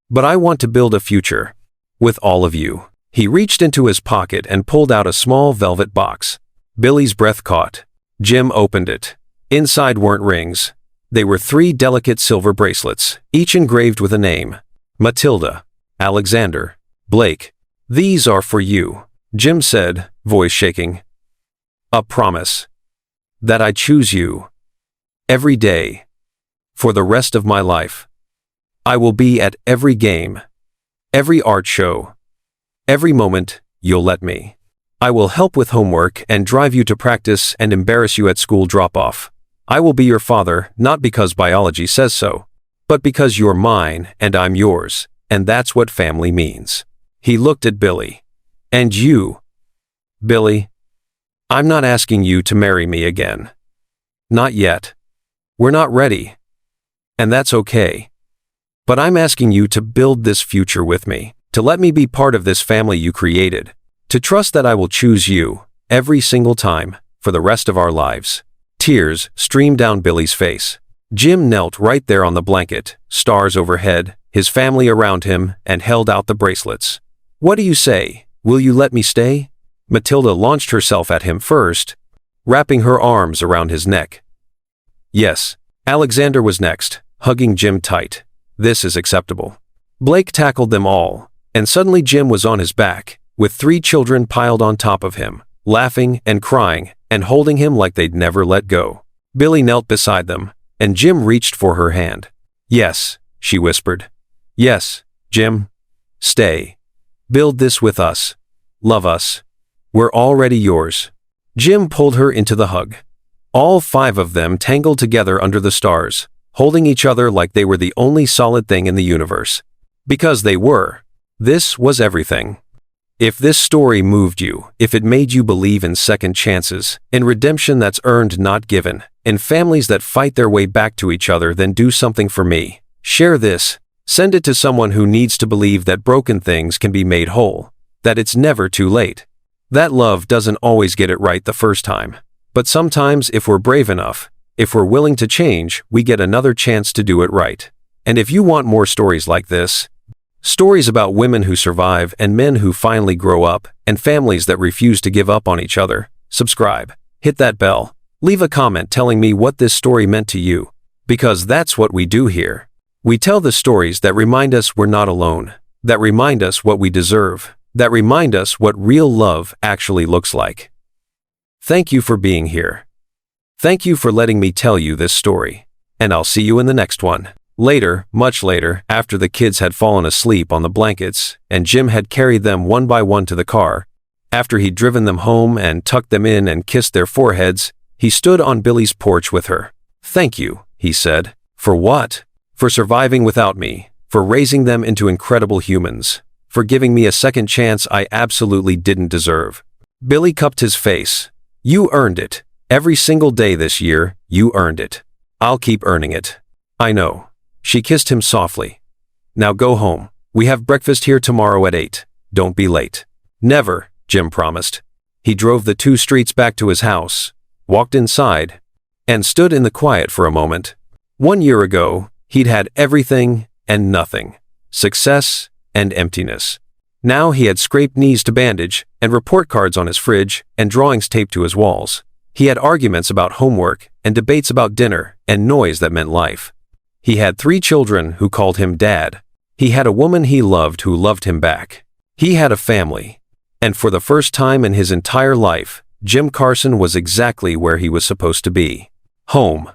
But I want to build a future. With all of you." He reached into his pocket and pulled out a small velvet box. Billy's breath caught. Jim opened it. Inside weren't rings. They were 3 delicate silver bracelets, each engraved with a name. Matilda, Alexander, Blake. "These are for you," Jim said, voice shaking. "A promise. That I choose you. Every day. For the rest of my life. I will be at every game. Every art show. Every moment you'll let me. I will help with homework and drive you to practice and embarrass you at school drop-off. I will be your father, not because biology says so, but because you're mine and I'm yours, and that's what family means." He looked at Billy. "And you, Billy, I'm not asking you to marry me again. Not yet. We're not ready. And that's okay. But I'm asking you to build this future with me, to let me be part of this family you created, to trust that I will choose you, every single time, for the rest of our lives." Tears streamed down Billy's face. Jim knelt right there on the blanket, stars overhead, his family around him, and held out the bracelets. "What do you say? Will you let me stay?" Matilda launched herself at him first, wrapping her arms around his neck. "Yes." Alexander was next, hugging Jim tight. "This is acceptable." Blake tackled them all, and suddenly Jim was on his back, with 3 children piled on top of him, laughing and crying, and holding him like they'd never let go. Billy knelt beside them, and Jim reached for her hand. "Yes," she whispered. "Yes, Jim. Stay. Build this with us. Love us. We're already yours." Jim pulled her into the hug. All 5 of them tangled together under the stars, holding each other like they were the only solid thing in the universe. Because they were. This was everything. If this story moved you, if it made you believe in second chances, in redemption that's earned not given, in families that fight their way back to each other, then do something for me. Share this. Send it to someone who needs to believe that broken things can be made whole, that it's never too late. That love doesn't always get it right the first time. But sometimes, if we're brave enough, if we're willing to change, we get another chance to do it right. And if you want more stories like this, stories about women who survive and men who finally grow up, and families that refuse to give up on each other, subscribe, hit that bell, leave a comment telling me what this story meant to you. Because that's what we do here. We tell the stories that remind us we're not alone, that remind us what we deserve, that remind us what real love actually looks like. Thank you for being here. Thank you for letting me tell you this story. And I'll see you in the next one. Later, much later, after the kids had fallen asleep on the blankets, and Jim had carried them one by one to the car, after he'd driven them home and tucked them in and kissed their foreheads, he stood on Billy's porch with her. "Thank you," he said. "For what? For surviving without me, for raising them into incredible humans, for giving me a second chance I absolutely didn't deserve." Billy cupped his face. "You earned it. Every single day this year, you earned it. I'll keep earning it." "I know." She kissed him softly. "Now go home. We have breakfast here tomorrow at 8. Don't be late." "Never," Jim promised. He drove the 2 streets back to his house, walked inside, and stood in the quiet for a moment. 1 year ago, he'd had everything and nothing, success and emptiness. Now he had scraped knees to bandage, and report cards on his fridge, and drawings taped to his walls. He had arguments about homework, and debates about dinner, and noise that meant life. He had 3 children who called him dad. He had a woman he loved who loved him back. He had a family. And for the first time in his entire life, Jim Carson was exactly where he was supposed to be. Home.